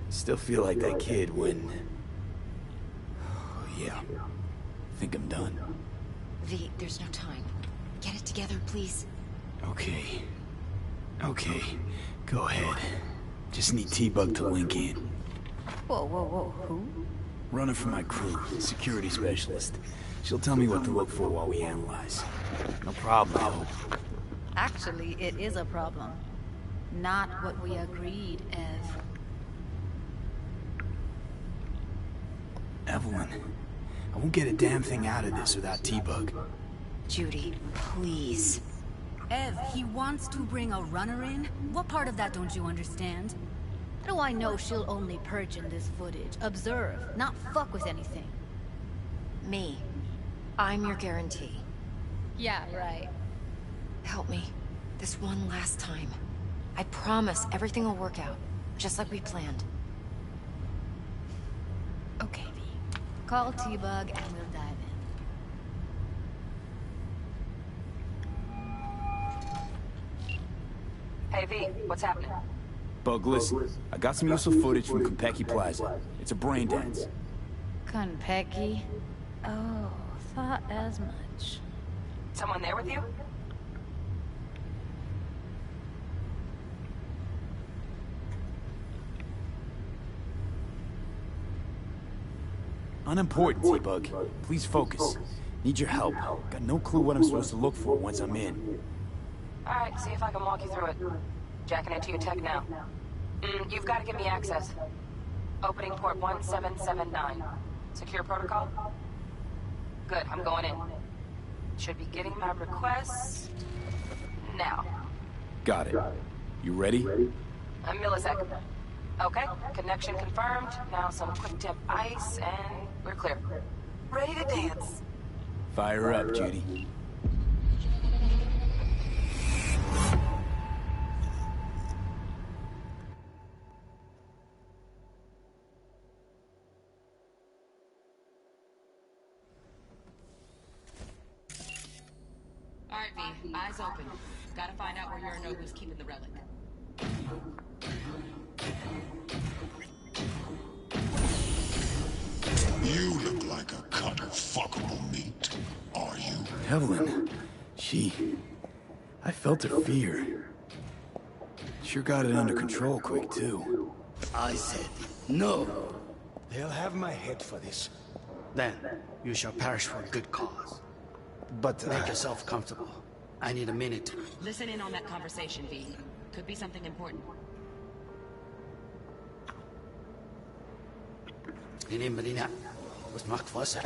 Still feel like that kid when... Oh, yeah. Think I'm done. V, there's no time. Get it together, please. Okay. Okay. Go ahead. Just need T-Bug to link in. Whoa, whoa, whoa, who? Runner for my crew, security specialist. She'll tell me what to look for while we analyze. No problem, I hope. Actually, it is a problem. Not what we agreed, Ev. Evelyn, I won't get a damn thing out of this without T-Bug. Judy, please. Ev, he wants to bring a runner in? What part of that don't you understand? How do I know she'll only purge in this footage? Observe, not fuck with anything. Me. I'm your guarantee. Yeah, right. Help me. This one last time. I promise everything will work out. Just like we planned. Okay, V. Call T-Bug and we'll dive in. Hey, V, what's happening? Bug, listen. I got some useful footage from Konpeki Plaza. It's a brain dance. Konpeki? Oh, thought as much. Someone there with you? Unimportant, T-Bug. Please focus. Need your help. Got no clue what I'm supposed to look for once I'm in. Alright, see if I can walk you through it. Jacking into your tech now. You've got to give me access. Opening port 1779. Secure protocol? Good, I'm going in. Should be getting my requests... now. Got it. You ready? A millisecond. Okay, connection confirmed. Now some quick tip ice, and we're clear. Ready to dance. Fire up, Judy. Alright, V. Eyes open. Gotta find out where Yorinobu's keeping the relic. You look like a cut of fuckable meat. Are you? Evelyn. I felt her fear. Sure got it under control quick, too. I said no. They'll have my head for this. Then, you shall perish for a good cause. But make yourself comfortable. I need a minute. Listen in on that conversation, V. Could be something important. Medina. Was macht was?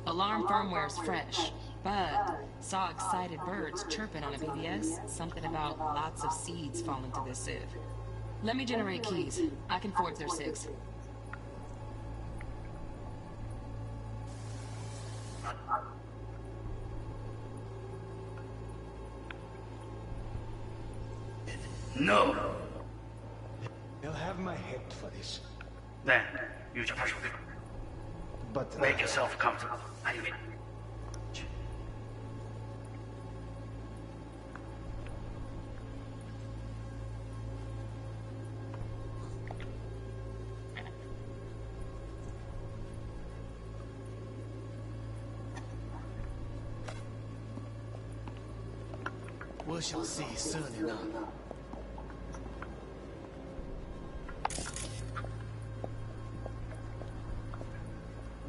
Alarm firmware's fresh, but saw excited birds chirping on a BBS. Something about lots of seeds falling to this sieve. Let me generate keys. I can forge their SIGs. No! They'll have my head for this. Then, use your personal. But make yourself comfortable. I mean... We shall see soon enough.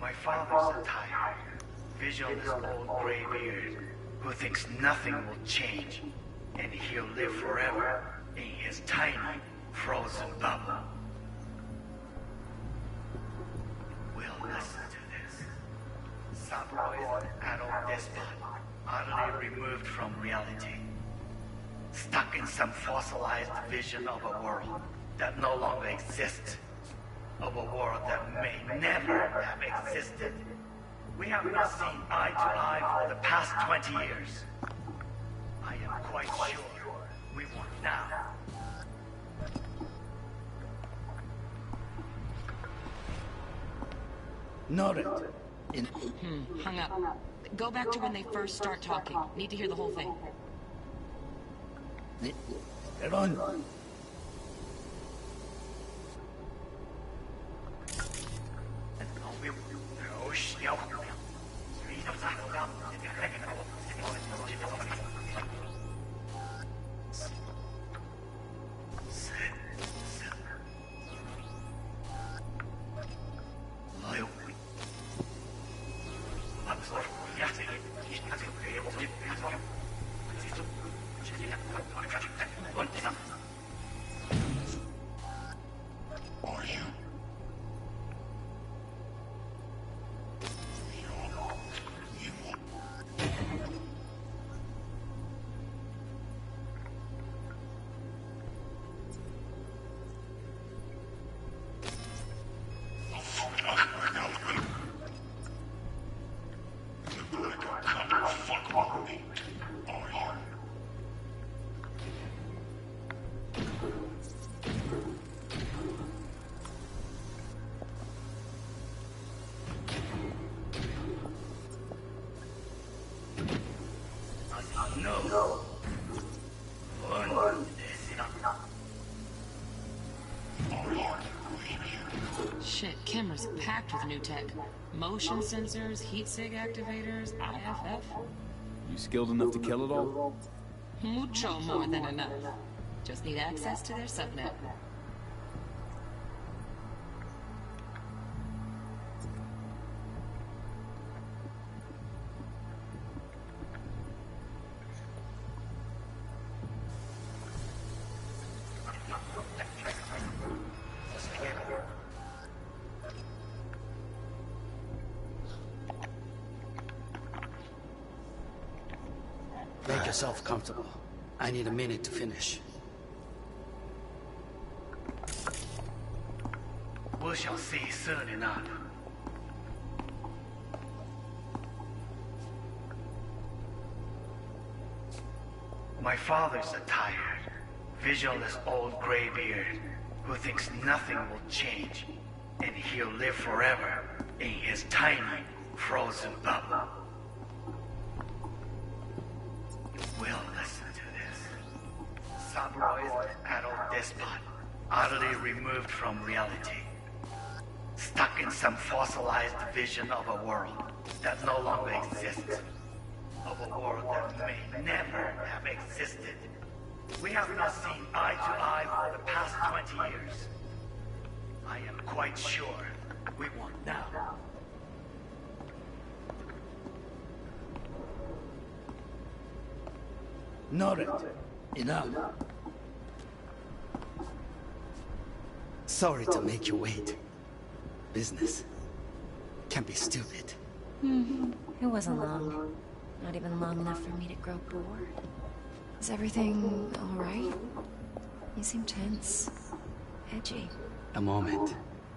My father's a tired, visionless old graybeard who thinks nothing will change, and he'll live forever in his tiny, frozen bubble. We'll listen to this. Sabro's an adult despot, utterly removed from reality. Stuck in some fossilized vision of a world that no longer exists. Of a world that may never have existed. We have not seen eye to eye for the past 20 years. I am quite sure we won't now. Noted. Hung up. Go back to when they first start talking. Need to hear the whole thing. Get on. Shit, Kimmer's packed with new tech. Motion sensors, heat sig activators, IFF. You skilled enough to kill it all? Mucho more than enough. Just need access to their subnet. Make yourself comfortable. I need a minute to finish. We shall see soon enough. My father's a tired, visionless old graybeard who thinks nothing will change, and he'll live forever in his tiny, frozen bubble. We'll listen to this. Sabro's an adult despot, utterly removed from reality. Stuck in some fossilized vision of a world that no longer exists. Of a world that may never have existed. We have not seen eye to eye for the past 20 years. I am quite sure we won't now. Noted. Enough. Sorry to make you wait. Business can be stupid. It wasn't long. Not even long enough for me to grow bored. Is everything alright? You seem tense. Edgy. A moment.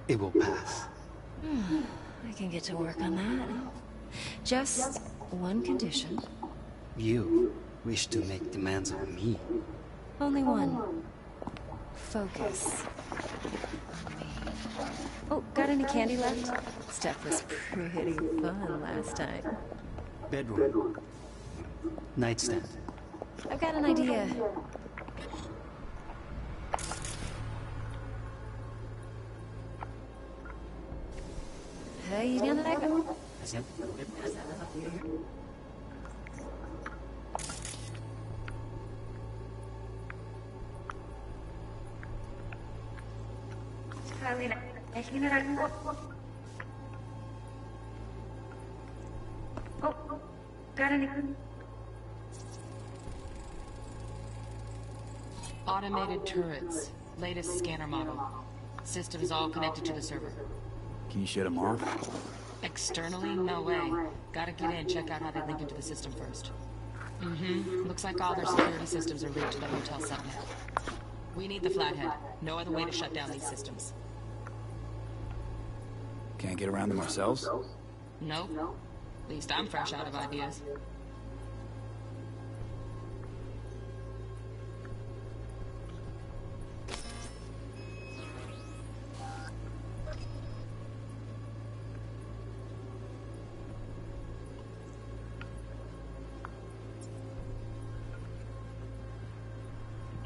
It will pass. I can get to work on that. Just one condition. You wish to make demands on me. Only one. Focus. On me. Oh, got any candy left? Stuff was pretty fun last time. Bedroom. Nightstand. I've got an idea. Hey, you know that guy? Oh, got any? Automated turrets. Latest scanner model. Systems all connected to the server. Can you shut them off? Externally? No way. Gotta get in, check out how they link into the system first. Looks like all their security systems are linked to the hotel subnet. We need the flathead. No other way to shut down these systems. Can't get around them ourselves? Nope. At least I'm fresh out of ideas.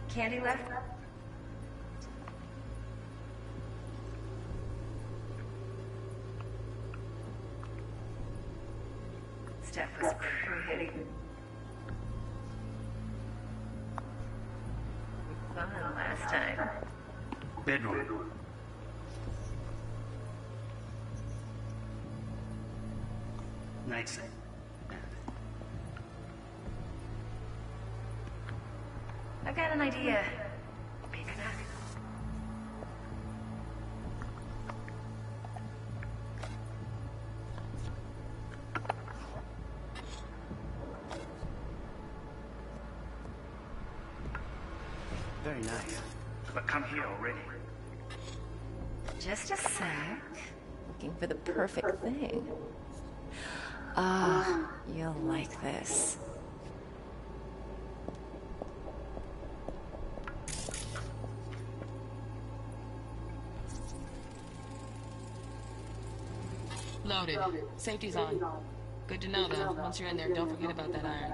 Candy left? Stuff was pretty fun last time. Bedroom. Nightstand. I've got an idea. Maybe not. Very nice. But come here already. Just a sec. Looking for the perfect thing. Ah, you'll like this. Loaded. Safety's on. Good to know, though. Once you're in there, don't forget about that iron.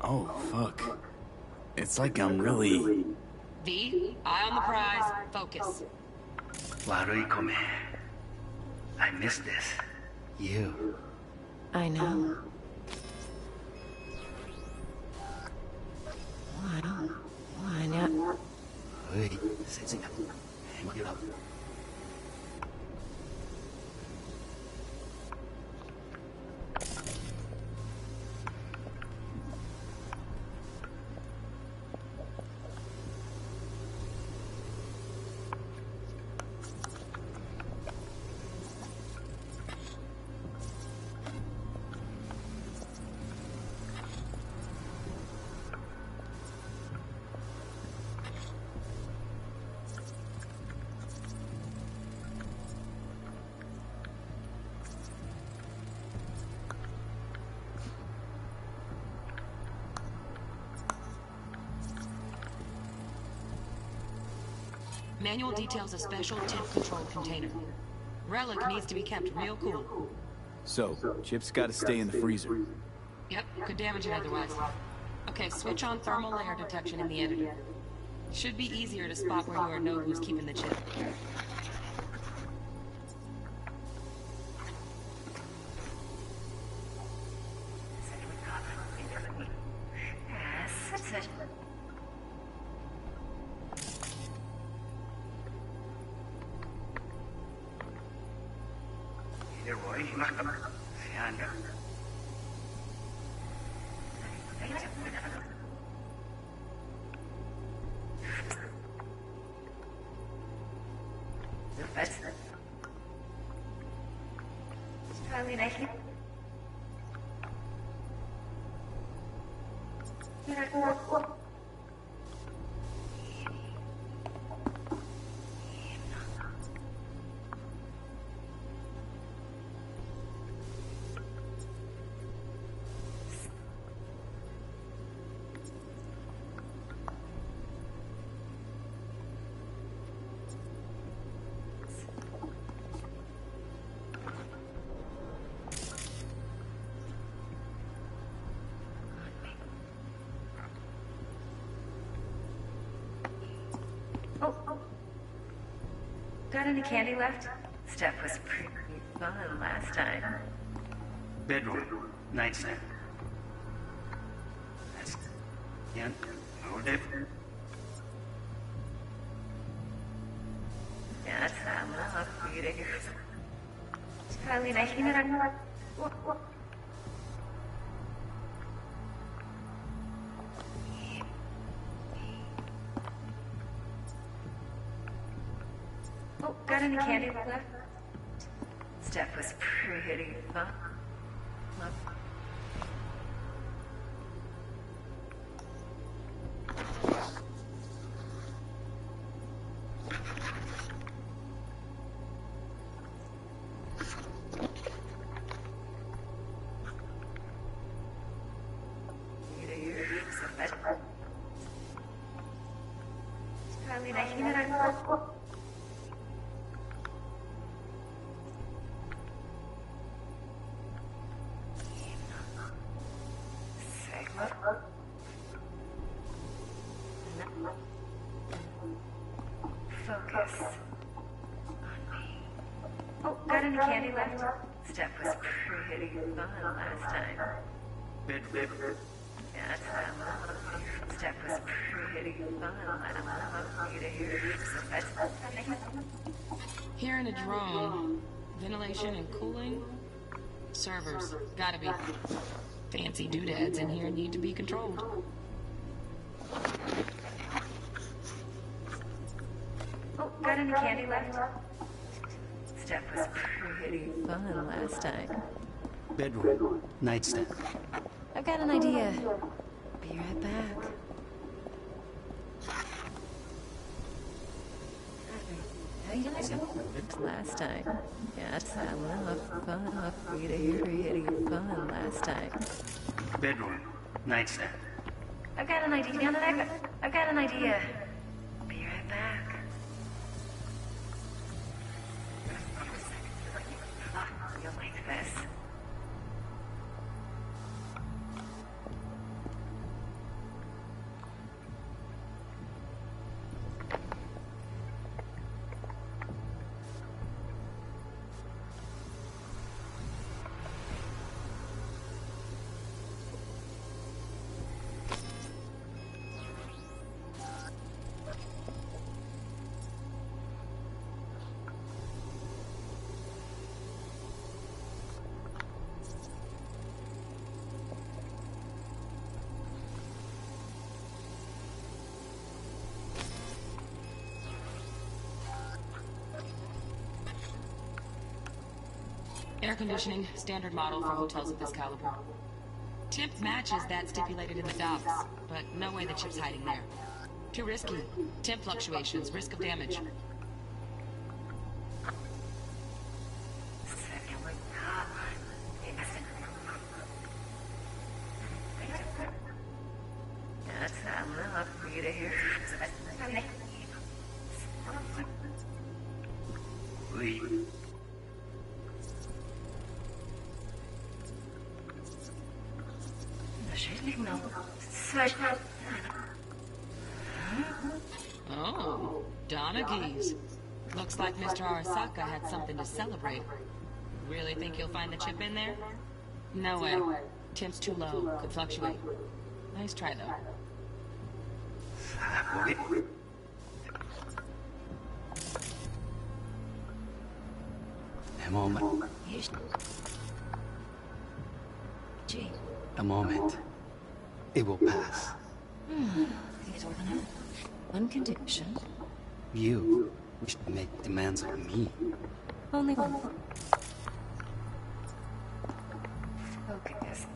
Oh, fuck. It's like I'm really... V, eye on the prize, focus. Warui Kome. I miss this. You. I know. Why not? Oi, sensing up. Hang it up. Manual details a special tip-controlled container. Relic needs to be kept real cool. So, Chip's gotta stay in the freezer. Yep, could damage it otherwise. Okay, switch on thermal layer detection in the editor. Should be easier to spot where you or know who's keeping the chip. Got any candy left? Steph was pretty fun last time. Bedroom, nightstand. That's... yeah, no different. That's love for you to hear. Probably nice to know. Oh, got any candy left? Steph was pretty fun. Probably nice to know. Focus on me. Oh, got any candy left? Steph was pretty fun last time. Bedroom. That's what I love. Steph was pretty fun. I love you to hear. So that's Here in a drone, ventilation and cooling, servers, gotta be. Fancy doodads in here need to be controlled. Oh, got any candy left? Steph was pretty fun last time. Bedroom, nightstand. I've got an idea. Be right back. Last time. Yes, I love fun. For you to hear pretty fun last time. Bedroom, nightstand. I've got an idea. I've got an idea. Be right back. You'll like this. Air conditioning, standard model for hotels of this caliber. Temp matches that stipulated in the docs, but no way the chip's hiding there. Too risky. Temp fluctuations, risk of damage. That's enough for you to hear. Leave. Oh, Donaghy's. Looks like Mr. Arasaka had something to celebrate. Really think you'll find the chip in there? No way. Temp's too low. Could fluctuate. Nice try, though. A moment. Gee. A moment. It will pass. One condition. You wish to make demands on me. Only one. Focus.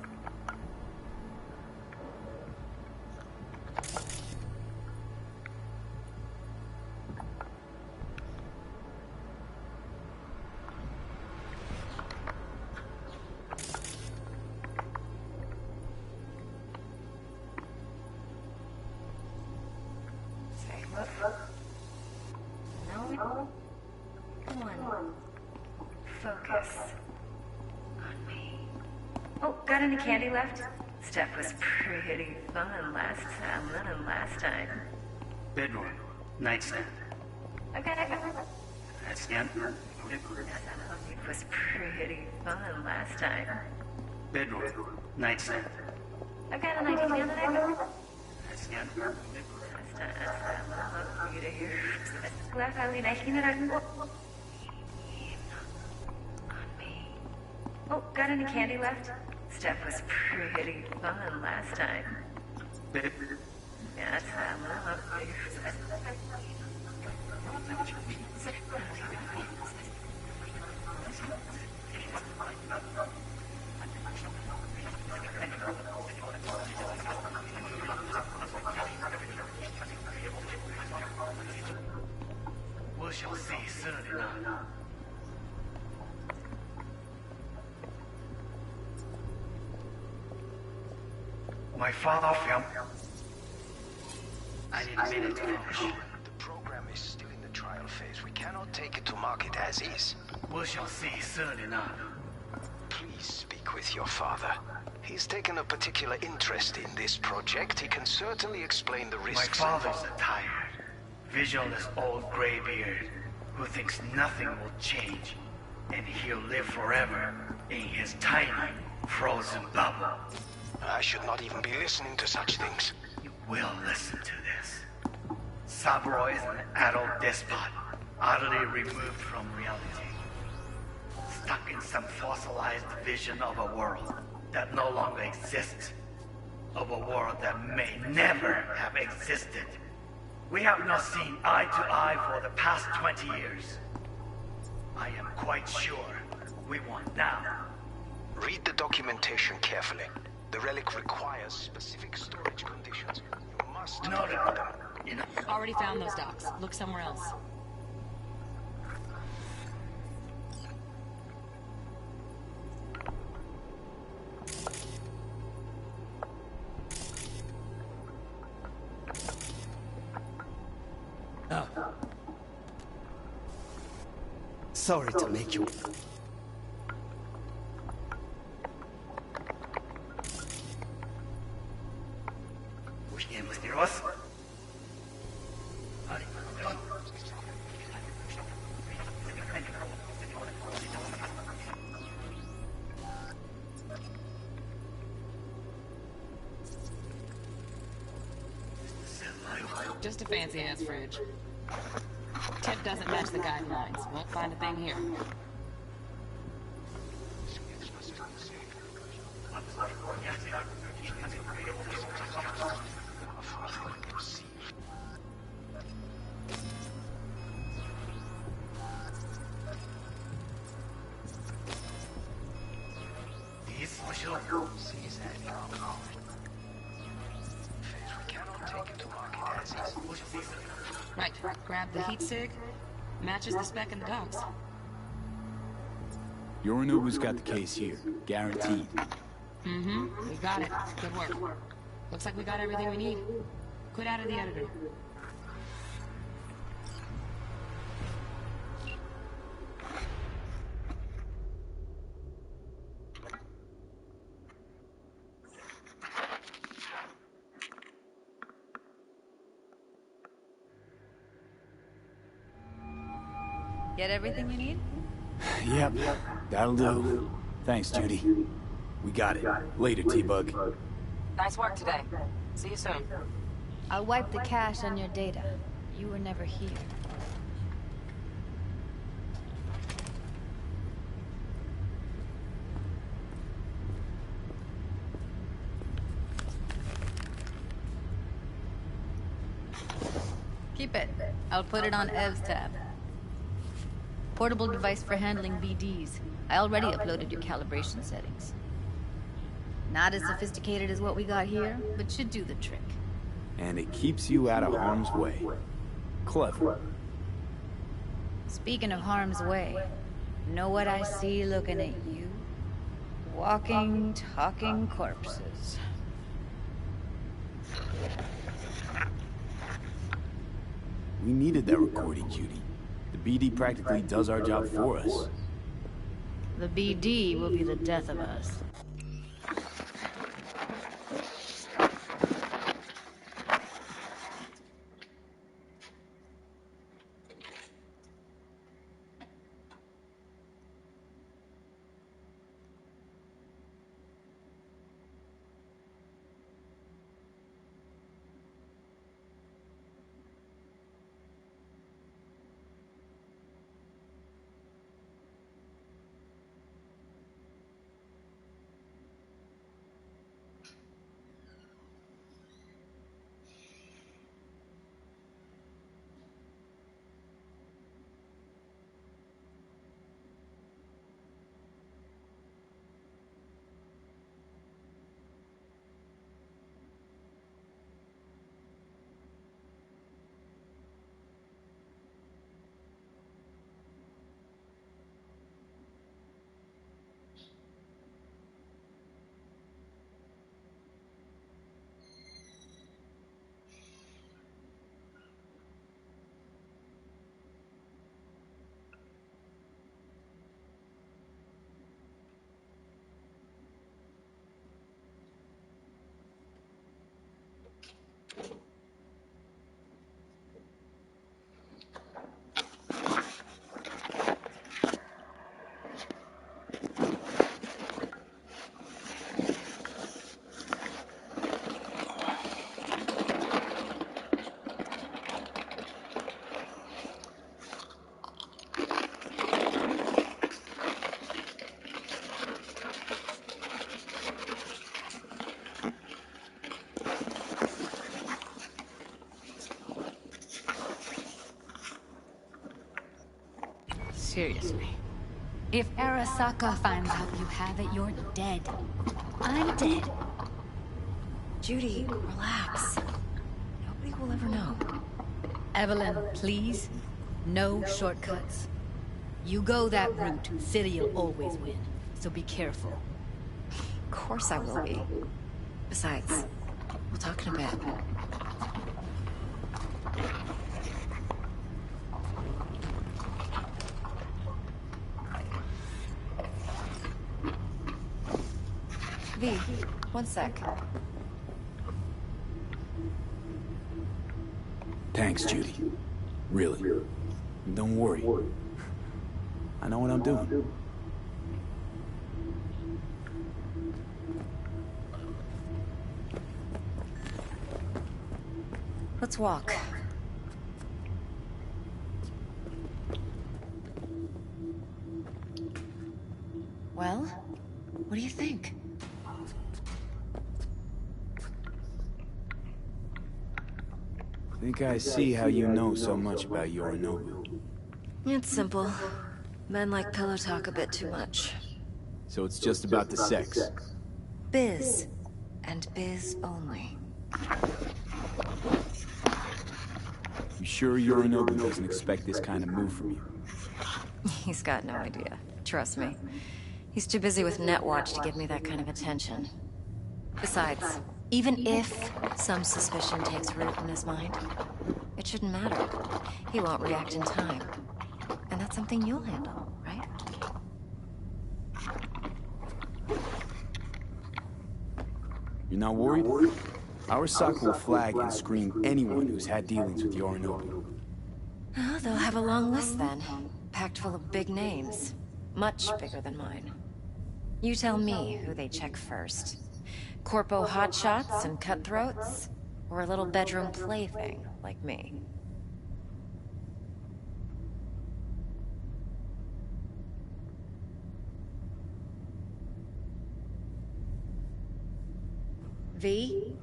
No. Come on. Focus. On me. Oh, got any candy left? Stuff was pretty fun last time. Bedroom. Nightstand. Okay. Nightstand. It was pretty fun last time. Bedroom. Nightstand. I've got an idea the other day. Nightstand. Oh, got any candy left? Stuff was pretty fun last time. Yes, We shall see soon enough. My father found... I need a minute to finish. The program is still in the trial phase. We cannot take it to market as is. We shall see soon enough. Please speak with your father. He's taken a particular interest in this project. He can certainly explain the risks. My father's a tired, visionless old graybeard who thinks nothing will change, and he'll live forever in his tiny, frozen bubble. I should not even be listening to such things. You will listen to this. Saburo is an adult despot, utterly removed from reality. Stuck in some fossilized vision of a world that no longer exists. Of a world that may never have existed. We have not seen eye to eye for the past 20 years. I am quite sure we want now. Read the documentation carefully. The relic requires specific storage conditions. You must follow them. Already found those docs. Look somewhere else. Oh. Sorry to make you... Just a fancy-ass fridge. Tip doesn't match the guidelines. Won't find a thing here. Right, grab the heat sig. Matches the spec in the docs. Yorinobu's got the case here. Guaranteed. Mm-hmm. We got it. Good work. Looks like we got everything we need. Quit out of the editor. Get everything you need? Yep, that'll do. Thanks, Judy. We got it. Later, T-Bug. Nice work today. See you soon. I'll wipe the cache on your data. You were never here. Keep it. I'll put it on Ev's tab. Portable device for handling BDs. I already uploaded your calibration settings. Not as sophisticated as what we got here, but should do the trick. And it keeps you out of harm's way. Clever. Speaking of harm's way, know what I see looking at you? Walking, talking corpses. We needed that recording, Judy. The BD practically does our job for us. The BD will be the death of us. Seriously. If Arasaka finds out you have it, you're dead. I'm dead. Judy, relax. Nobody will ever know. Evelyn, please. No shortcuts. You go that route, City'll always win. So be careful. Of course I will be. Besides, we'll talk in a bit. V, one sec. Thanks, Judy. Really. Don't worry. I know what I'm doing. Let's walk. Well, what do you think? I think I see how you know so much about Yorinobu. It's simple. Men like pillow talk a bit too much. So it's just about the sex. Biz. And biz only. You sure Yorinobu doesn't expect this kind of move from you? He's got no idea. Trust me. He's too busy with Netwatch to give me that kind of attention. Besides, even if some suspicion takes root in his mind, it shouldn't matter. He won't react in time. And that's something you'll handle, right? You're not worried? Arasaka will flag and screen anyone who's had dealings with Yorinobu. Oh, they'll have a long list then. Packed full of big names. Much bigger than mine. You tell me who they check first. Corpo hotshots and cutthroats? Or a little bedroom plaything like me? V?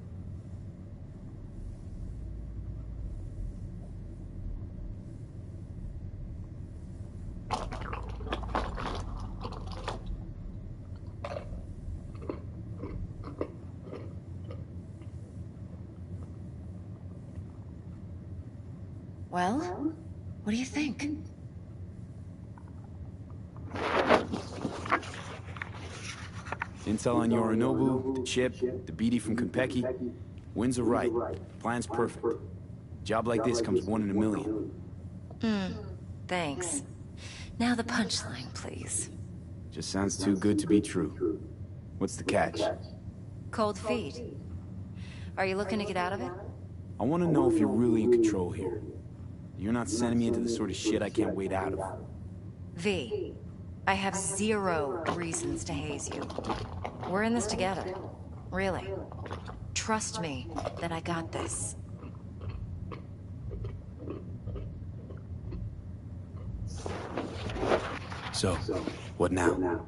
Well, what do you think? Intel on Yorinobu, the chip, the BD from Konpeki. Winds are right. Plan's perfect. Job like this comes 1 in a million. Thanks. Now the punchline, please. Just sounds too good to be true. What's the catch? Cold feet. Are you looking to get out of it? I want to know if you're really in control here. You're not sending me into the sort of shit I can't wait out of. V, I have 0 reasons to haze you. We're in this together. Really. Trust me that I got this. So, what now?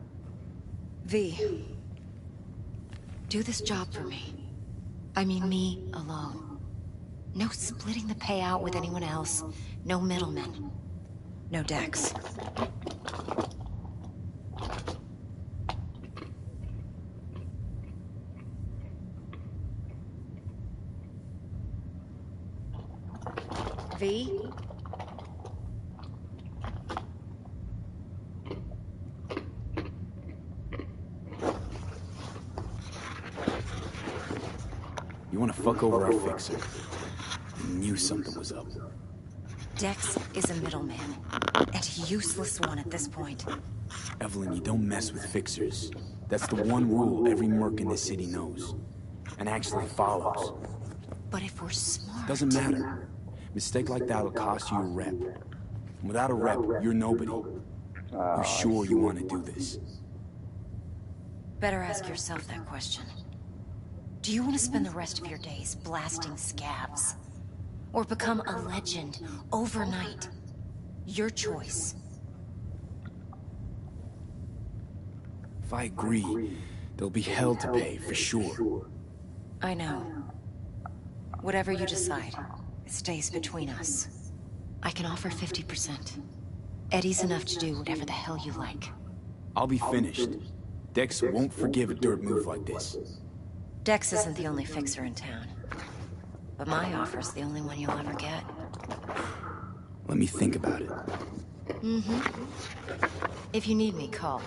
V, do this job for me. I mean me alone. No splitting the payout with anyone else. No middlemen. No Dex. V? You want to fuck over our fixer? I knew something was up. Dex is a middleman, and a useless one at this point. Evelyn, you don't mess with fixers. That's the one rule every merc in this city knows. And actually follows. But if we're smart... Doesn't matter. Mistake like that will cost you a rep. And without a rep, you're nobody. You're sure you want to do this? Better ask yourself that question. Do you want to spend the rest of your days blasting scabs? Or become a legend overnight? Your choice. If I agree, there'll be hell to pay, for sure. I know. Whatever you decide, it stays between us. I can offer 50%. Eddie's enough to do whatever the hell you like. I'll be finished. Dex won't forgive a dirt move like this. Dex isn't the only fixer in town. But my offer's the only one you'll ever get. Let me think about it. If you need me, call.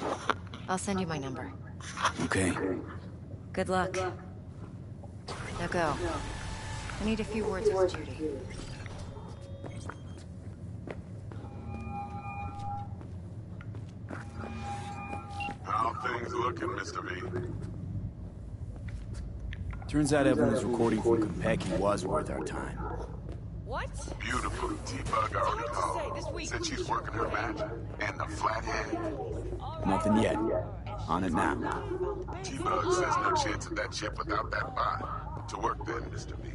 I'll send you my number. Okay. Good luck. Now go. I need a few words with Judy. How things looking, Mr. V? Turns out Evelyn's recording from Konpeki was worth our time. What? Beautiful. T-Bug already called. Said she's working her magic. And the flathead. Nothing yet. On it now. T-Bug says no chance of that chip without that bot. To work then, Mr. V.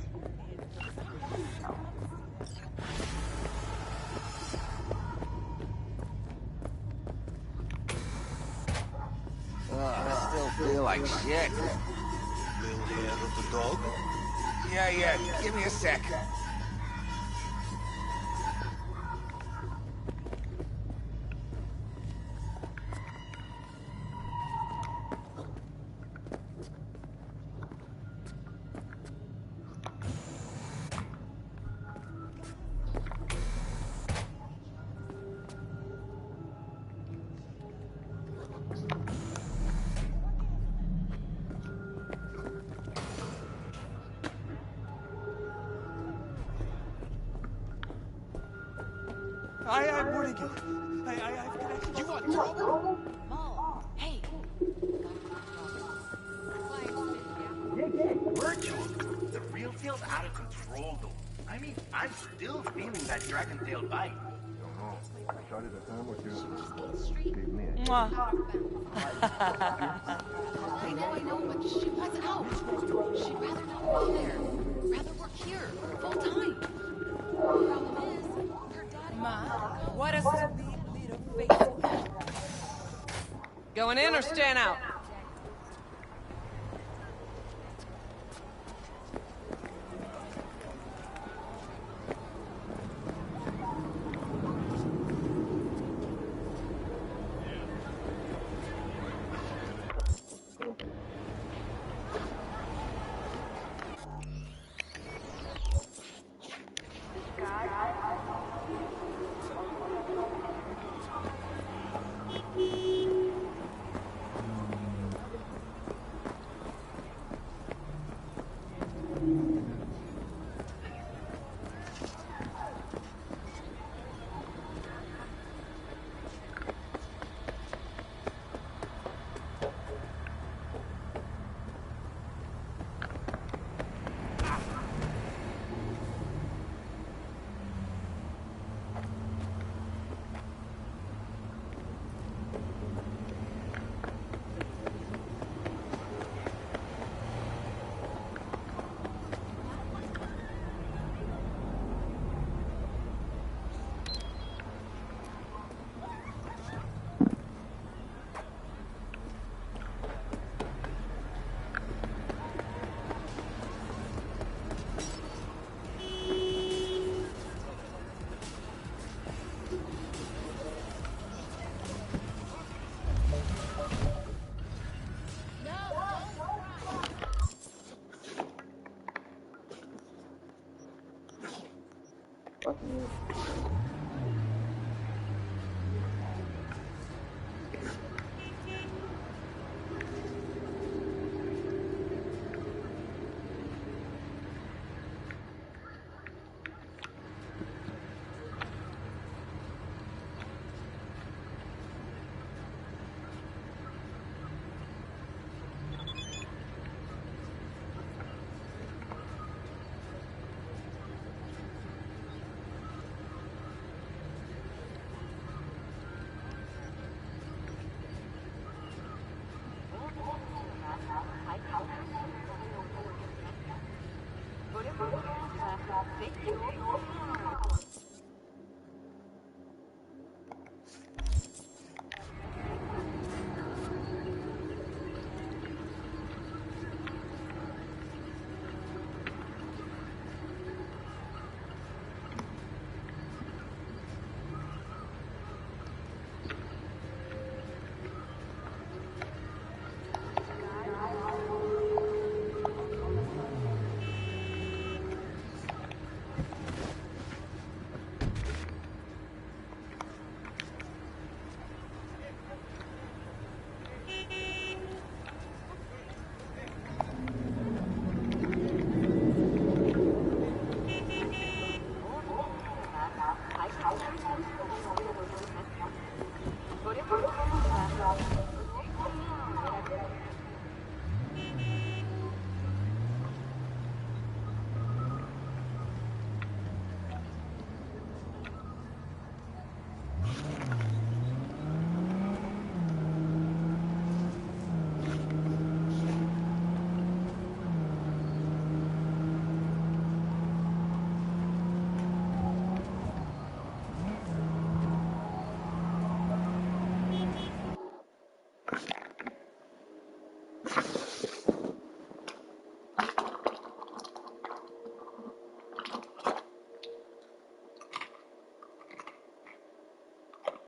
I still feel like shit. Little hair of the dog? Yeah, give me a sec. What again? You want trouble? Mo, hey. Virtual. The real deal's out of control, though. I mean, I'm still feeling that dragon-tailed bite. Mwah. I know, but she was out. She'd rather not be there. Rather work here, full time. The problem is, her daddy... Ma, what a sweet little face. Going in or staying out?